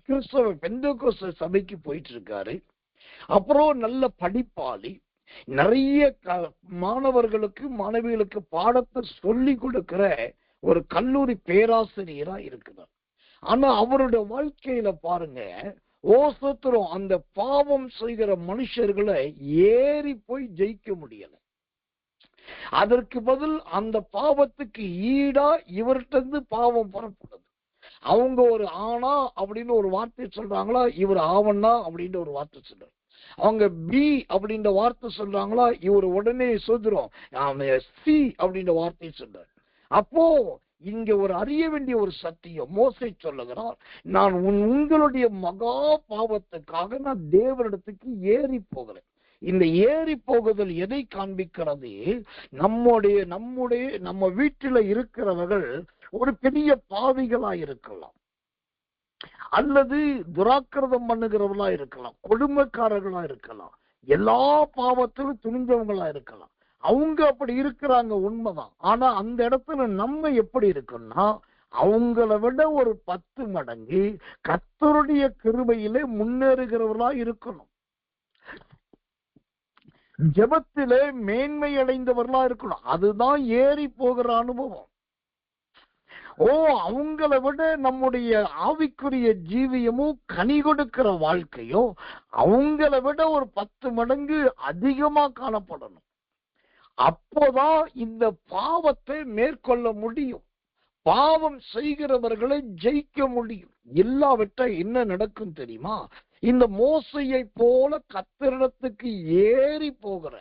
கிறிஸ்தவ பெந்தேகோஸ்தே சபைக்கு போயிட்டு இருக்காரு. அப்புறம் நல்ல படிப்பாளி, நிறைய மாணவர்களுக்கு மாணவிகளுக்கு பாடத்தை சொல்லி கொடுக்கிற ஒரு கல்லூரி பேராசிரியரா இருக்கிறார். ஆனா அவருடைய வாழ்க்கையில பாருங்க, ஓசத்திரம் அந்த பாவம் செய்கிற மனுஷர்களை ஏறி போய் ஜெயிக்க முடியல. அதற்கு பதில் அந்த பாவத்துக்கு ஈடா இவர்கிட்ட இருந்து பாவம் புறப்படுது. அவங்க ஒரு ஆனா அப்படின்னு ஒரு வார்த்தை சொல்றாங்களா, இவர் ஆவண்ணா அப்படின்னு ஒரு வார்த்தை சொல்றாரு. அவங்க பி அப்படின்ற வார்த்தை சொல்றாங்களா, இவர் உடனே சொல்றோம் சி அப்படின்ற வார்த்தையை சொல்றாரு. அப்போ இங்க ஒரு அறிய வேண்டிய ஒரு சத்தியம் மோசே சொல்லுகிறார், நான் உங்களுடைய மகா பாவத்துக்காக நான் தேவனிடத்துக்கு ஏறி போகிறேன். இந்த ஏறி போகுதல் எதை காண்பிக்கிறது? நம்ம வீட்டில இருக்கிறவர்கள் ஒரு பெரிய பாவிகளா இருக்கலாம், அல்லது துராக்கிரதம் பண்ணுகிறவர்களா இருக்கலாம், கொடுமைக்காரர்களா இருக்கலாம், எல்லா பாவத்திலும் துணிஞ்சவங்களா இருக்கலாம். அவங்க அப்படி இருக்கிறாங்க, உண்மைதான். ஆனா அந்த இடத்துல நம்ம எப்படி இருக்கோம்னா, அவங்கள விட ஒரு 10 மடங்கு கர்த்தருடைய கிருபையிலே முன்னேறுகிறவர்களா இருக்கணும். ஜெபத்திலே மேன்மை அடைந்தவர்களா இருக்கணும். அதுதான் ஏறி போகிற அனுபவம். அவங்கள விட நம்முடைய ஆவிக்குரிய ஜீவியமும் கனி கொடுக்கிற வாழ்க்கையோ அவங்கள விட ஒரு 10 மடங்கு அதிகமா காணப்படணும். அப்போதான் இந்த பாவத்தை மேற்கொள்ள முடியும். பாவம் செய்கிறவர்களை ஜெயிக்க முடியும். இல்லாவிட்டா என்ன நடக்கும் தெரியுமா? இந்த மோசையை போல கர்த்தரிடத்துக்கு ஏறி போகிற,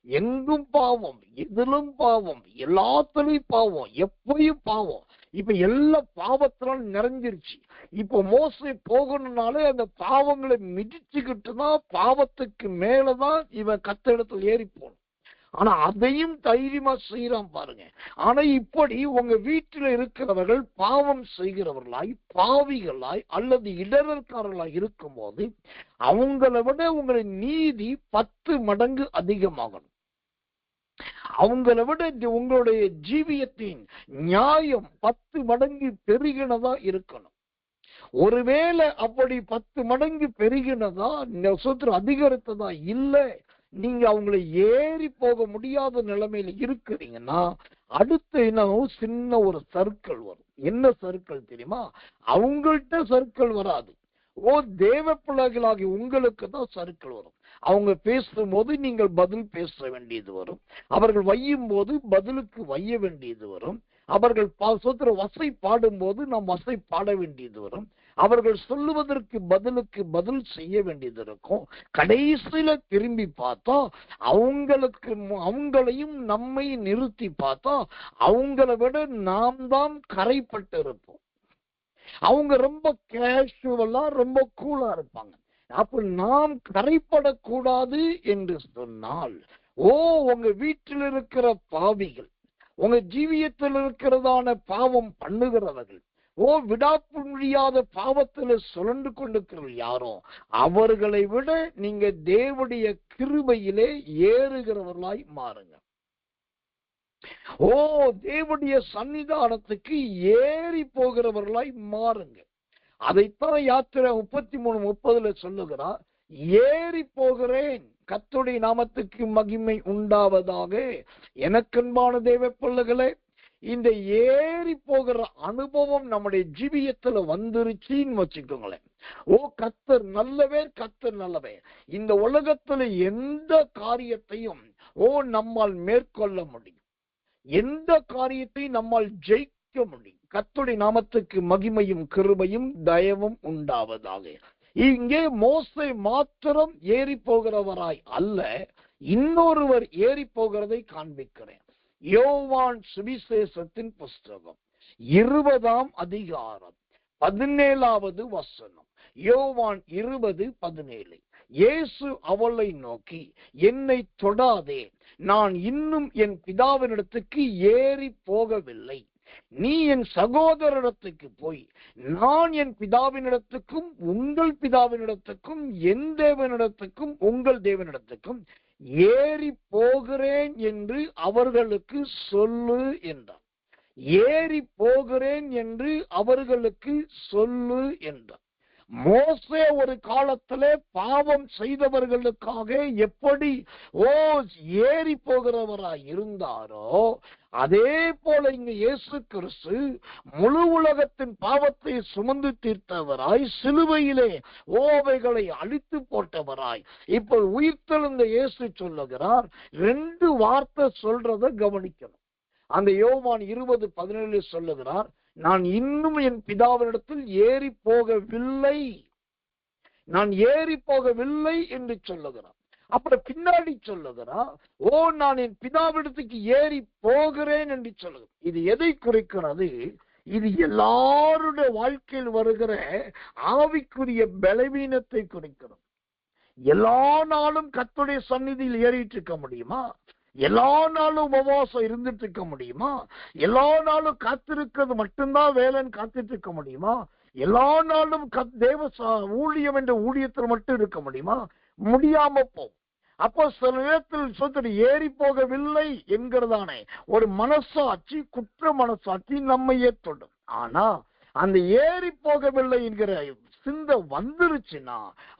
எங்கும் பாவம், எதிலும் பாவம், எல்லாத்துலயும் பாவம், எப்பயும் பாவம். இப்ப எல்லா பாவத்தினால நிறைஞ்சிருச்சு. இப்ப மோசை போகணும்னாலே அந்த பாவங்களை மிதிச்சுக்கிட்டுதான் பாவத்துக்கு மேலதான் இவன் கர்த்தரிடத்துல ஏறி போகணும். ஆனா அதையும் தைரியமா செய்யறான் பாருங்க. ஆனா இப்படி உங்க வீட்டில் இருக்கிறவர்கள் பாவம் செய்கிறவர்களாய், பாவிகளாய் அல்லது இடர்காரர்களாய் இருக்கும் போது அவங்கள விட உங்களின் நீதி 10 மடங்கு அதிகமாகணும். அவங்கள விட உங்களுடைய ஜீவியத்தின் நியாயம் 10 மடங்கு பெருகினதா இருக்கணும். ஒருவேளை அப்படி 10 மடங்கு பெருகினதா, அதிகரித்ததா இல்லை, நீங்க அவங்களை ஏறி போக முடியாத நிலைமையில இருக்கிறீங்கன்னா, அடுத்து என்ன, சின்ன ஒரு சர்க்கிள் வரும். என்ன சர்க்கிள் தெரியுமா? அவங்கள்ட்ட சர்க்கிள் வராது. தேவ பிள்ளைகளாகி உங்களுக்கு தான் சர்க்கிள் வரும். அவங்க பேசும்போது நீங்கள் பதில் பேச வேண்டியது வரும். அவர்கள் வையும் போது பதிலுக்கு வைய வேண்டியது வரும். அவர்கள் வசை பாடும்போது நாம் வசை பாட வேண்டியது வரும். அவர்கள் சொல்லுவதற்கு பதிலுக்கு பதில் செய்ய வேண்டியது இருக்கும். கடைசியில திரும்பி பார்த்தா அவங்களையும் நம்மை நிறுத்தி பார்த்தா அவங்கள விட நாம் தான் கரைப்பட்டு இருப்போம். அவங்க ரொம்ப கேஷுவலா ரொம்ப கூலா இருப்பாங்க. அப்ப நாம் கரைப்படக்கூடாது என்று சொன்னால், உங்க வீட்டில் இருக்கிற பாவிகள், உங்க ஜீவியத்தில் இருக்கிறதான பாவம் பண்ணுகிறவர்கள், விடாப்பு முடியாத பாவத்தில் சுழண்டு கொண்டிருக்கிற யாரோ அவர்களை விட நீங்க தேவனுடைய கிருபையிலே ஏறுகிறவர்களாய் மாறுங்க. தேவனுடைய சன்னிதானத்துக்கு ஏறி போகிறவர்களாய் மாறுங்க. அதைத்தான் யாத்திரை 33:30 சொல்லுகிறார், ஏறி போகிறேன், கர்த்தருடைய நாமத்துக்கு மகிமை உண்டாவதாக. எனக்கன்பான தேவ பிள்ளைகளே, இந்த ஏறி போகிற அனுபவம் நம்முடைய ஜீவியத்துல வந்துருச்சுன்னு வச்சுக்கோங்களேன். கர்த்தர் நல்லவர், கர்த்தர் நல்லவர். இந்த உலகத்துல எந்த காரியத்தையும் நம்மால் மேற்கொள்ள முடியும், எந்த காரியத்தையும் நம்மால் ஜெயிக்க முடியும். கர்த்தருடைய நாமத்துக்கு மகிமையும் கிருபையும் தயவும் உண்டாவதாக. இங்கே மோசே மாத்திரம் ஏறி போகிறவராய் அல்ல, இன்னொருவர் ஏறி போகிறதை காண்பிக்கிறேன். யோவான் சுவிசேஷத்தின் புஸ்தகம் 20ஆம் அதிகாரம் 17வது வசனம். யோவான் 20:17. இயேசு அவளை நோக்கி, என்னை தொடாதே, நான் இன்னும் என் பிதாவினிடத்துக்கு ஏறி போகவில்லை. நீ என் சகோதரனிடத்துக்கு போய், நான் என் பிதாவினிடத்துக்கும் உங்கள் பிதாவினிடத்துக்கும் என் தேவனிடத்துக்கும் உங்கள் தேவனிடத்துக்கும் ஏறி போகிறேன் என்று அவர்களுக்கு சொல்லு என்றார். ஏறி போகிறேன் என்று அவர்களுக்கு சொல்லு என்றார். மோசே ஒரு காலத்திலே பாவம் செய்தவர்களுக்காக எப்படி ஏறி போகிறவராய் இருந்தாரோ, அதே போல இங்க இயேசு கிறிஸ்து முழு உலகத்தின் பாவத்தை சுமந்து தீர்த்தவராய், சிலுவையிலே அவைகளை அழித்து போட்டவராய், இப்போ உயிர்த்தெழுந்த இயேசு சொல்லுகிறார். 2 வார்த்தை சொல்றத கவனிக்கணும். அந்த யோவான் 20:17 சொல்லுகிறார், நான் இன்னும் என் பிதாவினிடத்தில் ஏறி போகவில்லை, நான் ஏறி போகவில்லை என்று சொல்லுகிறார். அப்புறம் பின்னாடி சொல்லுகிறார், நான் என் பிதாவிடத்துக்கு ஏறி போகிறேன் என்று சொல்லுகிறார். இது எதை குறிக்கிறது? இது எல்லாருடைய வாழ்க்கையில் வருகிற ஆவிக்குரிய பலவீனத்தை குறிக்கிறது. எல்லா நாளும் கர்த்தருடைய சந்நிதியில் ஏறிட்டு இருக்க முடியுமா? எல்லா நாளும் உபவாசம் இருந்துட்டு இருக்க முடியுமா? எல்லா நாளும் காத்திருக்கிறது மட்டும்தான் வேலைன்னு காத்துட்டு இருக்க முடியுமா? எல்லா நாளும் தேவ ஊழியம் என்ற ஊழியத்தில் மட்டும் இருக்க முடியுமா? முடியாம போ. அப்போ சில நேரத்தில் சொல்றது ஏறி போகவில்லை என்கிறதானே ஒரு மனசாட்சி, குற்ற மனசாட்சி நம்மையே தொடும். ஆனா அந்த ஏறி போகவில்லை என்கிற சிந்தை வந்துருச்சுன்னா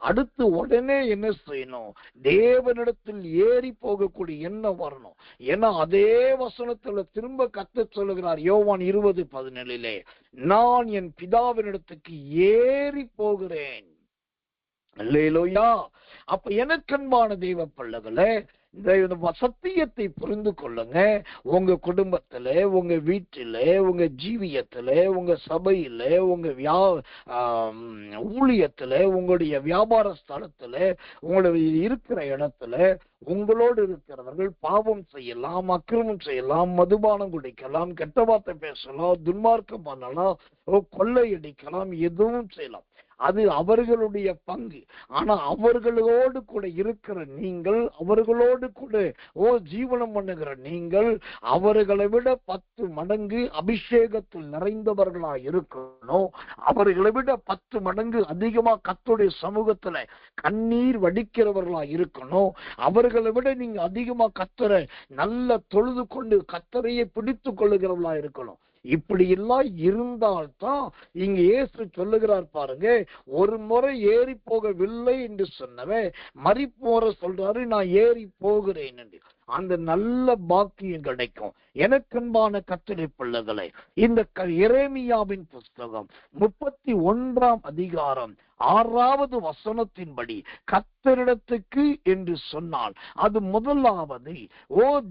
அடுத்து உடனே என்ன செய்யணும்? தேவனிடத்தில் ஏறி போகக்கூடிய எண்ணம் வரணும். ஏன்னா அதே வசனத்துல திரும்ப கர்த்தர் சொல்லுகிறார், யோவான் 20:17, நான் என் பிதாவினிடத்துக்கு ஏறி போகிறேன். அல்லேலூயா. அப்ப எனக்கன்பான தெய்வ பிள்ளைகளே, இந்த சத்தியத்தை புரிந்து கொள்ளுங்க. உங்க குடும்பத்துல, உங்க வீட்டில, உங்க ஜீவியத்துல, உங்க சபையில, உங்க ஊழியத்துல, உங்களுடைய வியாபார ஸ்தலத்துல, உங்களுடைய இருக்கிற இடத்துல உங்களோடு இருக்கிறவர்கள் பாவம் செய்யலாம், அக்கிரமம் செய்யலாம், மதுபானம் குடிக்கலாம், கெட்ட வார்த்தை பேசலாம், துன்மார்க்கம் பண்ணலாம், கொள்ளையடிக்கலாம், எதுவும் செய்யலாம். அது அவர்களுடைய பங்கு. ஆனா அவர்களோடு கூட இருக்கிற நீங்கள், அவர்களோடு கூட ஜீவனம் பண்ணுகிற நீங்கள் அவர்களை விட 10 மடங்கு அபிஷேகத்தில் நிறைந்தவர்களா இருக்கணும். அவர்களை விட 10 மடங்கு அதிகமா கர்த்தருடைய சமூகத்துல கண்ணீர் வடிக்கிறவர்களா இருக்கணும். அவர்களை விட நீங்க அதிகமா கர்த்தரை நல்ல தொழுது கொண்டு கர்த்தரையே பிடித்து கொள்ளுகிறவர்களா இருக்கணும். இப்படி எல்லாம் இருந்தால்தான் இங்க இயேசு சொல்லுகிறார் பாருங்க, ஒரு முறை ஏறி போகவில்லை என்று சொன்னவே மரிப்போற சொல்றாரு, நான் ஏறி போகிறேன் என்று. அந்த நல்ல பாக்கியம் கிடைக்கும். எனக்கன்பான கர்த்தருடைய பிள்ளைகளே, இந்த எரேமியாவின் புஸ்தகம் 31ஆம் அதிகாரம் 6வது வசனத்தின்படி கர்த்தரிடத்துக்கு என்று சொன்னால் அது முதலாவது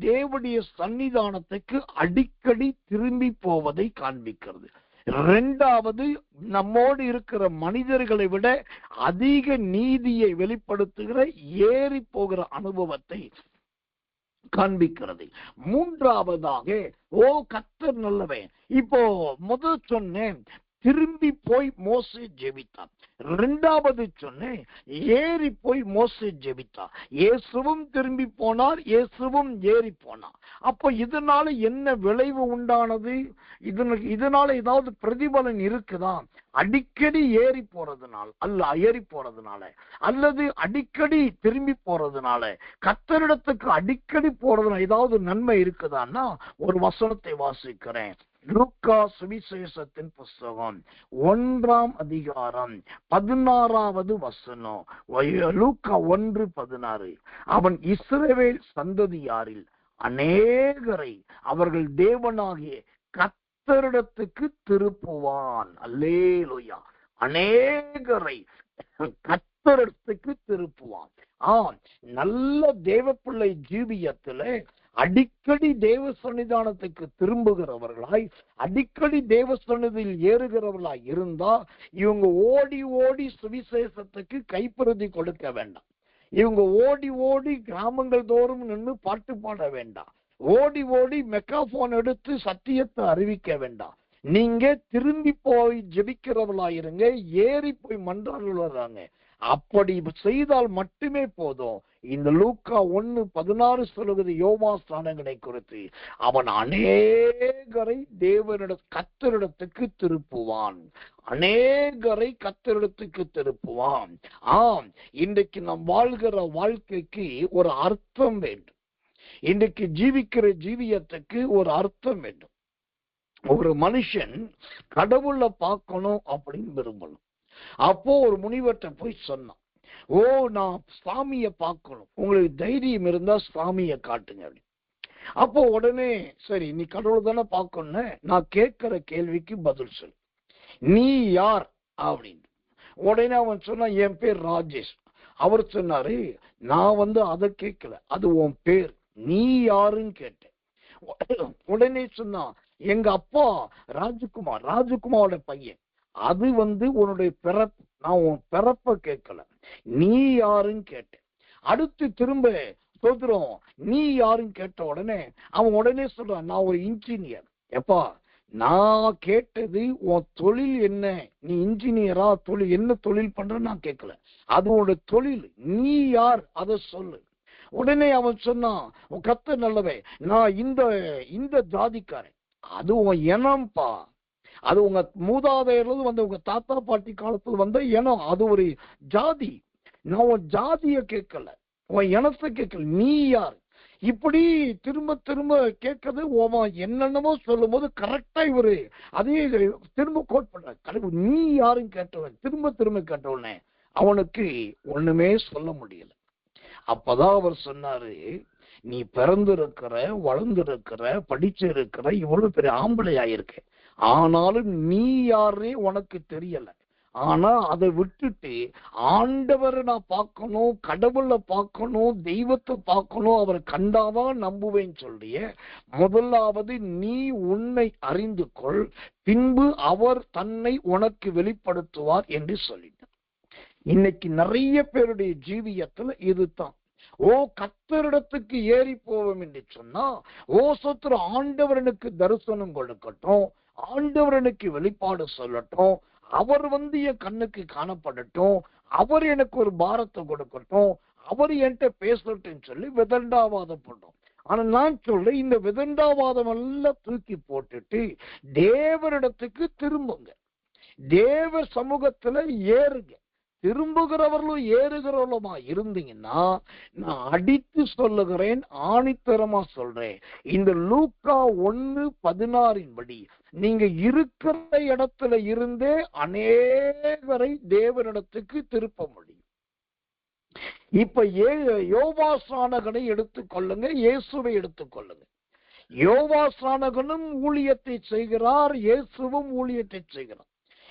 தேவனுடைய சன்னிதானத்துக்கு அடிக்கடி திரும்பி போவதை காண்பிக்கிறது. 2வது நம்மோடு இருக்கிற மனிதர்களை விட அதிக நீதியை வெளிப்படுத்துகிற ஏறி போகிற அனுபவத்தை காண்பிக்கிறது. 3வதாக கர்த்தர் நல்லவன். இப்போ முதல் சொன்னேன், திரும்பி போய் மோசே ஜெபித்தான். 2வது சொன்னேன், ஏறி போய் மோசே ஜெபித்தான். இயேசுவும் திரும்பி போனார், இயேசுவும் ஏறி போனார். அப்ப இதனால என்ன விளைவு உண்டானது? இதனால ஏதாவது பிரதிபலன் இருக்குதா? அடிக்கடி ஏறி போறதுனால ஏறி போறதுனால அல்லது அடிக்கடி திரும்பி போறதுனால, கர்த்தரிடத்துக்கு அடிக்கடி போறதுனால ஏதாவது நன்மை இருக்குதான்னா ஒரு வசனத்தை வாசிக்கிறேன். லூக்கா சுவிசேஷத்தின் புஸ்தகம் 1ஆம் அதிகாரம் 16வது வசனம். லூக்கா 1:16. அவன் இஸ்ரவேல் சந்ததியாரில் அநேகரை அவர்கள் தேவனாகிய கர்த்தரிடத்துக்கு திருப்புவான். அல்லேலூயா. அநேகரை கர்த்தரிடத்துக்கு திருப்புவான். நல்ல தேவ பிள்ளை ஜீவியத்திலே அடிக்கடி தேவ சன்னிதானத்துக்கு திரும்புகிறவர்களாய், அடிக்கடி தேவ சன்னிதியில் ஏறுகிறவர்களாய் இருந்தா இவங்க ஓடி ஓடி சுவிசேஷத்துக்கு கைப்பிரதி கொடுக்க வேண்டாம். இவங்க ஓடி ஓடி கிராமங்கள் தோறும் நின்று பாட்டு பாட வேண்டாம். ஓடி ஓடி மெக்காபோன் எடுத்து சத்தியத்தை அறிவிக்க வேண்டாம். நீங்க திரும்பி போய் ஜெபிக்கிறவர்களாயிருங்க, ஏறி போய் மன்றாடுறாங்க. அப்படி செய்தால் மட்டுமே போதும். இந்த லூக்கா 1:16 சொல்லுகிறது யோவா ஸ்நானங்களை குறித்து. அவன் அநேகரை கர்த்தரிடத்துக்கு திருப்புவான். அநேகரை கர்த்தரிடத்துக்கு திருப்புவான். ஆம், இன்றைக்கு நாம் வாழ்கிற வாழ்க்கைக்கு ஒரு அர்த்தம் வேண்டும். இன்றைக்கு ஜீவிக்கிற ஜீவியத்துக்கு ஒரு அர்த்தம் வேண்டும். ஒரு மனுஷன் கடவுளை பார்க்கணும் அப்படின்னு விரும்பணும். அப்போ ஒரு முனிவர்கிட்ட போய் சொன்னான், ஓ நான் சாமியை பார்க்கணும், உங்களுக்கு தைரியம் இருந்தா சாமியை காட்டுங்க அப்படி. அப்போ உடனே சரி நீ கடவுளை தானே பார்க்கணும்னு, நான் கேட்கிற கேள்விக்கு பதில் சொல், நீ யார் அப்படின்னு. உடனே அவன் சொன்னான், என் பேர் ராஜேஷ். அவர் சொன்னாரு, நான் அதை கேட்கல, அது உன் பேர், நீ யாருன்னு கேட்டேன். உடனே சொன்னா, எங்க அப்பா ராஜகுமார், ராஜகுமாரோட பையன், அது உன்னுடைய பிறப்பு, நான் உன் பிறப்ப கேட்கல, நீ யாருன்னு கேட்டேன். அடுத்து திரும்ப சொல்றோம், நீ யாருன்னு கேட்ட உடனே அவன் உடனே சொல்றான், நான் ஒரு இன்ஜினியர். எப்பா நான் கேட்டது உன் தொழில் என்ன, நீ இன்ஜினியரா, தொழில் என்ன தொழில் பண்ற நான் கேட்கல, அது உன்னோட தொழில், நீ யார் அதை சொல்லு. உடனே அவன் சொன்னான், உன் கர்த்தர் நல்லவே, நான் இந்த ஜாதிக்காரன். அது உன் இனம்பா, அது உங்க மூதாதையர்ல உங்க தாத்தா பாட்டி காலத்துல வந்த இனம், அது ஒரு ஜாதி. நான் உன் ஜாதிய கேட்கல, உன் இனத்தை கேட்கல, நீ யார். இப்படி திரும்ப திரும்ப கேட்கறது. என்னென்னமோ சொல்லும் போது கரெக்டா இவரு அதே திரும்ப கோட் பண்ற, கடவுள் நீ யாருன்னு கேட்டவன் திரும்ப திரும்ப கேட்டவனே அவனுக்கு ஒண்ணுமே சொல்ல முடியல. அப்பதான் அவர் சொன்னாரு, நீ பிறந்திருக்கிற, வளர்ந்திருக்கிற, படிச்சிருக்கிற, இவ்வளவு பெரிய ஆம்பளையாயிருக்க, ஆனாலும் நீ யாரே உனக்கு தெரியல. ஆனா அதை விட்டுட்டு ஆண்டவரை நான் பார்க்கணும், கடவுளை பார்க்கணும், தெய்வத்தை பார்க்கணும், அவரை கண்டாதான் நம்புவேன்னு சொல்லிய, முதலாவது நீ உன்னை அறிந்து கொள், பின்பு அவர் தன்னை உனக்கு வெளிப்படுத்துவார் என்று சொல்லிட்டார். இன்னைக்கு நிறைய பேருடைய ஜீவியத்துல இதுதான். ஓ கர்த்தரிடத்துக்கு ஏறி போவோம் என்று சொன்னா, ஓ சொத்துரு ஆண்டவரனுக்கு தரிசனம் கொடுக்கட்டும், ஆண்டவரனுக்கு வெளிப்பாடு சொல்லட்டும், அவர் என் கண்ணுக்கு காணப்படட்டும், அவர் எனக்கு ஒரு பாரத்தை கொடுக்கட்டும், அவர் என்கிட்ட பேசட்டும்னு சொல்லி விதண்டாவாதம் பண்ணோம். ஆனா நான் சொல்றேன், இந்த விதண்டாவாதம் எல்லாம் தூக்கி போட்டுட்டு தேவனிடத்துக்கு திரும்புங்க, தேவ சமூகத்துல ஏறுங்க. திரும்புகிறவர்களும் ஏறுகிறவர்களுமா இருந்தீங்கன்னா, நான் அடித்து சொல்லுகிறேன், ஆணித்தரமா சொல்றேன், இந்த லூக்கா 1:16 படி நீங்க இருக்கிற இடத்துல இருந்தே அநேகரை தேவனிடத்துக்கு திருப்ப முடியும். இப்ப யோவா ஸ்நானகனை எடுத்துக்கொள்ளுங்க, இயேசுவை எடுத்துக்கொள்ளுங்க. யோவா ஸ்நானகனும் ஊழியத்தை செய்கிறார், இயேசுவும் ஊழியத்தை செய்கிறார்.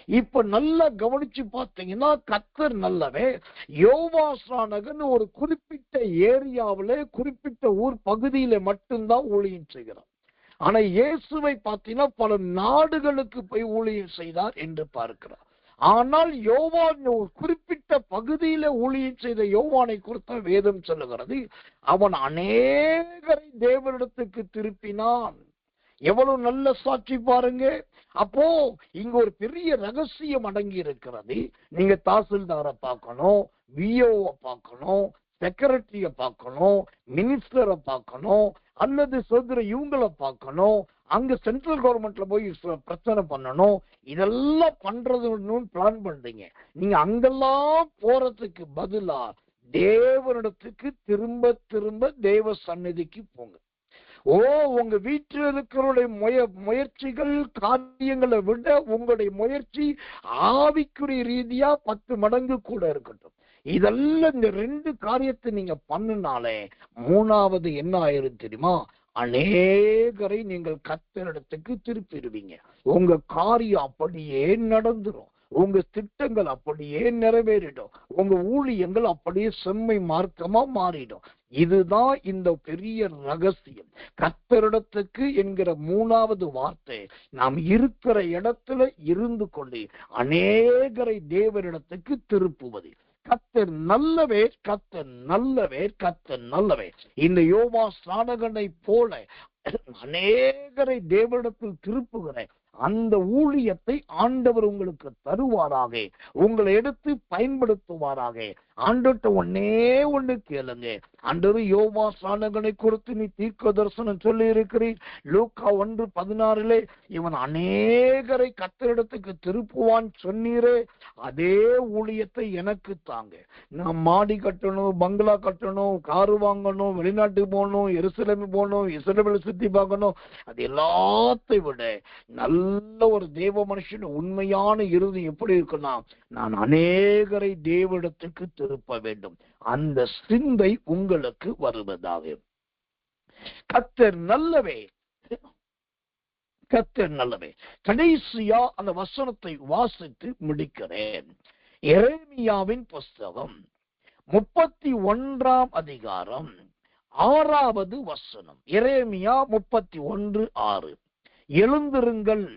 இப்ப நல்லா கவனிச்சு பார்த்தீங்கன்னா, கர்த்தர் நல்லவே. யோவா ஸ்நானகன் ஒரு குறிப்பிட்ட ஏரியாவில, குறிப்பிட்ட ஊர் பகுதியில மட்டும்தான் ஊழியம் செய்கிறார். ஆனா இயேசுவை பார்த்தீங்கன்னா பல நாடுகளுக்கு போய் ஊழியம் செய்தார் என்று பார்க்கிறார். ஆனால் யோவான் ஒரு குறிப்பிட்ட பகுதியில ஊழியம் செய்த யோவானை குறித்த வேதம் சொல்லுகிறது, அவன் அநேகரை தேவனிடத்துக்கு திருப்பினான். எவ்வளவு நல்ல சாட்சி பாருங்க. அப்போ இங்க ஒரு பெரிய ரகசியம் அடங்கி இருக்கிறது. நீங்க தாசில்தாரை பார்க்கணும், விஓவை பார்க்கணும், செக்ரட்டரிய பார்க்கணும், மினிஸ்டரை பார்க்கணும், அல்லது சொல்ற இவங்களை பார்க்கணும், அங்க சென்ட்ரல் கவர்மெண்ட்ல போய் பிரச்சனை பண்ணணும். இதெல்லாம் பண்றதுன்னு பிளான் பண்றீங்க. நீங்க அங்கெல்லாம் போறதுக்கு பதிலா தேவனிடத்துக்கு திரும்ப திரும்ப தேவ சந்நிதிக்கு போங்க. உங்க வீட்டில் இருக்கிறவருடைய முயற்சிகள் காரியங்களை விட உங்களுடைய முயற்சி ஆவிக்குரிய ரீதியா 10 மடங்கு கூட இருக்கட்டும். இதெல்லாம் இந்த 2 காரியத்தை நீங்க பண்ணினாலே 3வது என்ன ஆயிரும் தெரியுமா? அநேகரை நீங்கள் கர்த்தரிடத்துக்கு திருப்பிடுவீங்க. உங்க காரியம் அப்படியே நடந்துரும், உங்க திட்டங்கள் அப்படியே நிறைவேறிடும், உங்க ஊழியங்கள் அப்படியே செம்மை மார்க்கமா மாறிடும். இதுதான் இந்த பெரிய ரகசியம். கர்த்தரிடத்துக்கு என்கிற மூணாவது வார்த்தை, நாம் இருக்கிற இடத்துல இருந்து கொண்டு அநேகரை தேவனிடத்துக்கு திருப்புவது. கர்த்தர் நல்லவர், கர்த்தர் நல்லவர், கர்த்தர் நல்லவர். இந்த யோவா ஸ்நானகனை போல அநேகரை தேவனிடத்தில் திருப்புகிற அந்த ஊழியத்தை ஆண்டவர் உங்களுக்கு தருவாராக, உங்களை எடுத்து பயன்படுத்துவாராக. ஆண்டவர்ட்ட ஒண்ணு கேளுங்க. ஆண்டவர் யோவா ஸ்நானகனை குறித்து நீ தீர்க்க தரிசனம் சொல்லி இருக்கிறீர். லூக்கா 1:16 இவன் அநேகரை கர்த்தரிடத்துக்கு திருப்புவான் சொன்னீரே, அதே ஊழியத்தை எனக்கு தாங்க. நான் மாடி கட்டணும், பங்களா கட்டணும், காரு வாங்கணும், வெளிநாட்டுக்கு போகணும், எருசலேம் போகணும், இஸ்ரவேலை சுத்தி பார்க்கணும். அது எல்லாத்தையும் விட நல்ல ஒரு தேவ மனுஷன் உண்மையான இறுதி எப்படி இருக்குன்னா, நான் அநேகரை தேவனிடத்துக்கு திருப்ப வேண்டும். அந்த சிந்தை உங்களுக்கு வருவதாக. கர்த்தர் நல்லவே, கர்த்தர் நல்லவே. கடைசியா அந்த வசனத்தை வாசித்து முடிக்கிறேன். எரேமியாவின் புஸ்தகம் 31ஆம் அதிகாரம் 6வது வசனம். எரேமியா 31:6. எழுந்திருங்கள்,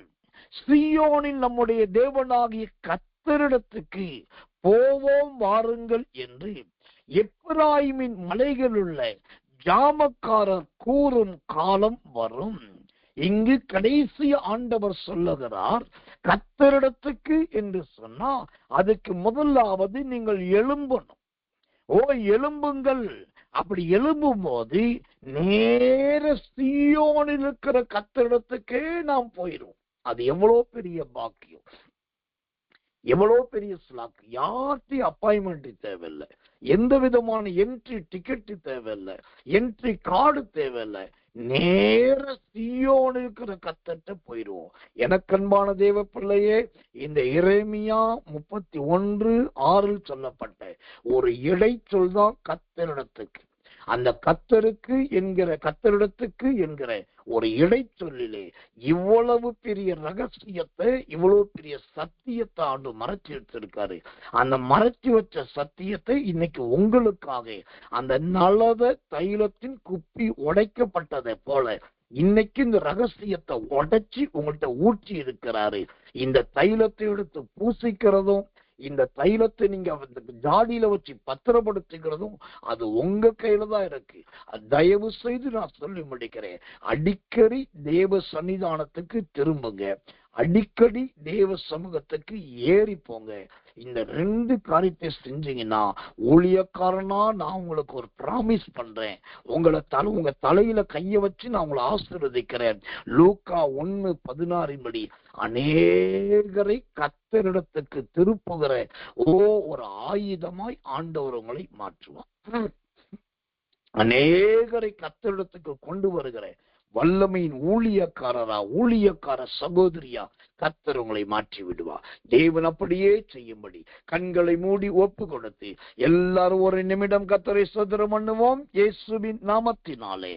சீயோனில் நம்முடைய தேவனாகிய கர்த்தரிடத்துக்கு போவோம் வாருங்கள் என்று எப்பிராயீமின் மலைகளுள்ள ஜாமக்காரர் கூறும் காலம் வரும். இங்கு கடைசி ஆண்டவர் சொல்லுகிறார், கர்த்தரிடத்துக்கு என்று சொன்னா அதுக்கு முதலாவது நீங்கள் எழும்பணும். எழும்புங்கள். அப்படி எழும்பும் போது நேர சீயோனில் இருக்கிற கர்த்தரிடத்துக்கே நாம் போயிடும். அது எவ்வளவு பெரிய பாக்கியம், எவ்வளவு பெரிய ஸ்லாக். யார்ட்டையும் அப்பாயின்மெண்ட் தேவையில்லை, எந்த விதமான என்ட்ரி டிக்கெட் தேவையில்லை, என்ட்ரி கார்டு தேவையில்லை. நேர சீயோன் இருக்கிற கர்த்தர்ட்ட போயிடுவோம். எனக்கு அன்பான தேவ பிள்ளையே, இந்த எரேமியா 31:6 சொல்லப்பட்ட ஒரு இடைச்சொல் தான் கர்த்தரிடத்துக்கு. அந்த கர்த்தருக்கு என்கிற கர்த்தரிடத்துக்கு என்கிற ஒரு இடைச்சொல்லிலே இவ்வளவு பெரிய ரகசியத்தை, இவ்வளவு பெரிய சத்தியத்தை ஆண்டு மறைச்சு வச்சிருக்காரு. அந்த மறைச்சு வச்ச சத்தியத்தை இன்னைக்கு உங்களுக்காக அந்த நலவ தைலத்தின் குப்பி உடைக்கப்பட்டதை போல இன்னைக்கு இந்த ரகசியத்தை உடைச்சி உங்கள்கிட்ட ஊற்றி இருக்கிறாரு. இந்த தைலத்தை எடுத்து பூசிக்கிறதும், இந்த தைலத்தை நீங்க ஜாடியில வச்சு பத்திரப்படுத்திக்கிறதும் அது உங்க கையில தான் இருக்கு. தயவு செய்து நான் சொல்லி முடிக்கிறேன், அடிக்கடி தேவ சன்னிதானத்துக்கு திரும்புங்க, அடிக்கடி தேவ சமூகத்துக்கு ஏறி போங்க. இந்த 2 காரியத்தை செஞ்சீங்கன்னா, ஊழியக்காரனா நான் உங்களுக்கு ஒரு பிராமிஸ் பண்றேன், உங்க தலையில கைய வச்சு நான் உங்களை ஆசீர்வதிக்கிறேன். லூக்கா 1:16 படி அநேகரை கர்த்தரிடத்துக்கு திருப்புகிற ஒரு ஆயுதமாய் ஆண்டவர் உங்களை மாற்றுவார். அநேகரை கர்த்தரிடத்துக்கு கொண்டு வருகிற வல்லமையின் ஊழியக்கார சகோதரியா கர்த்தர் உங்களை மாற்றி விடுவார். தேவன் அப்படியே செய்யும்படி கண்களை மூடி ஒப்பு கொடுத்து எல்லாரும் ஒரு நிமிடம் கர்த்தரை ஸ்தோத்திரம் பண்ணுவோம், இயேசுவின் நாமத்தினாலே.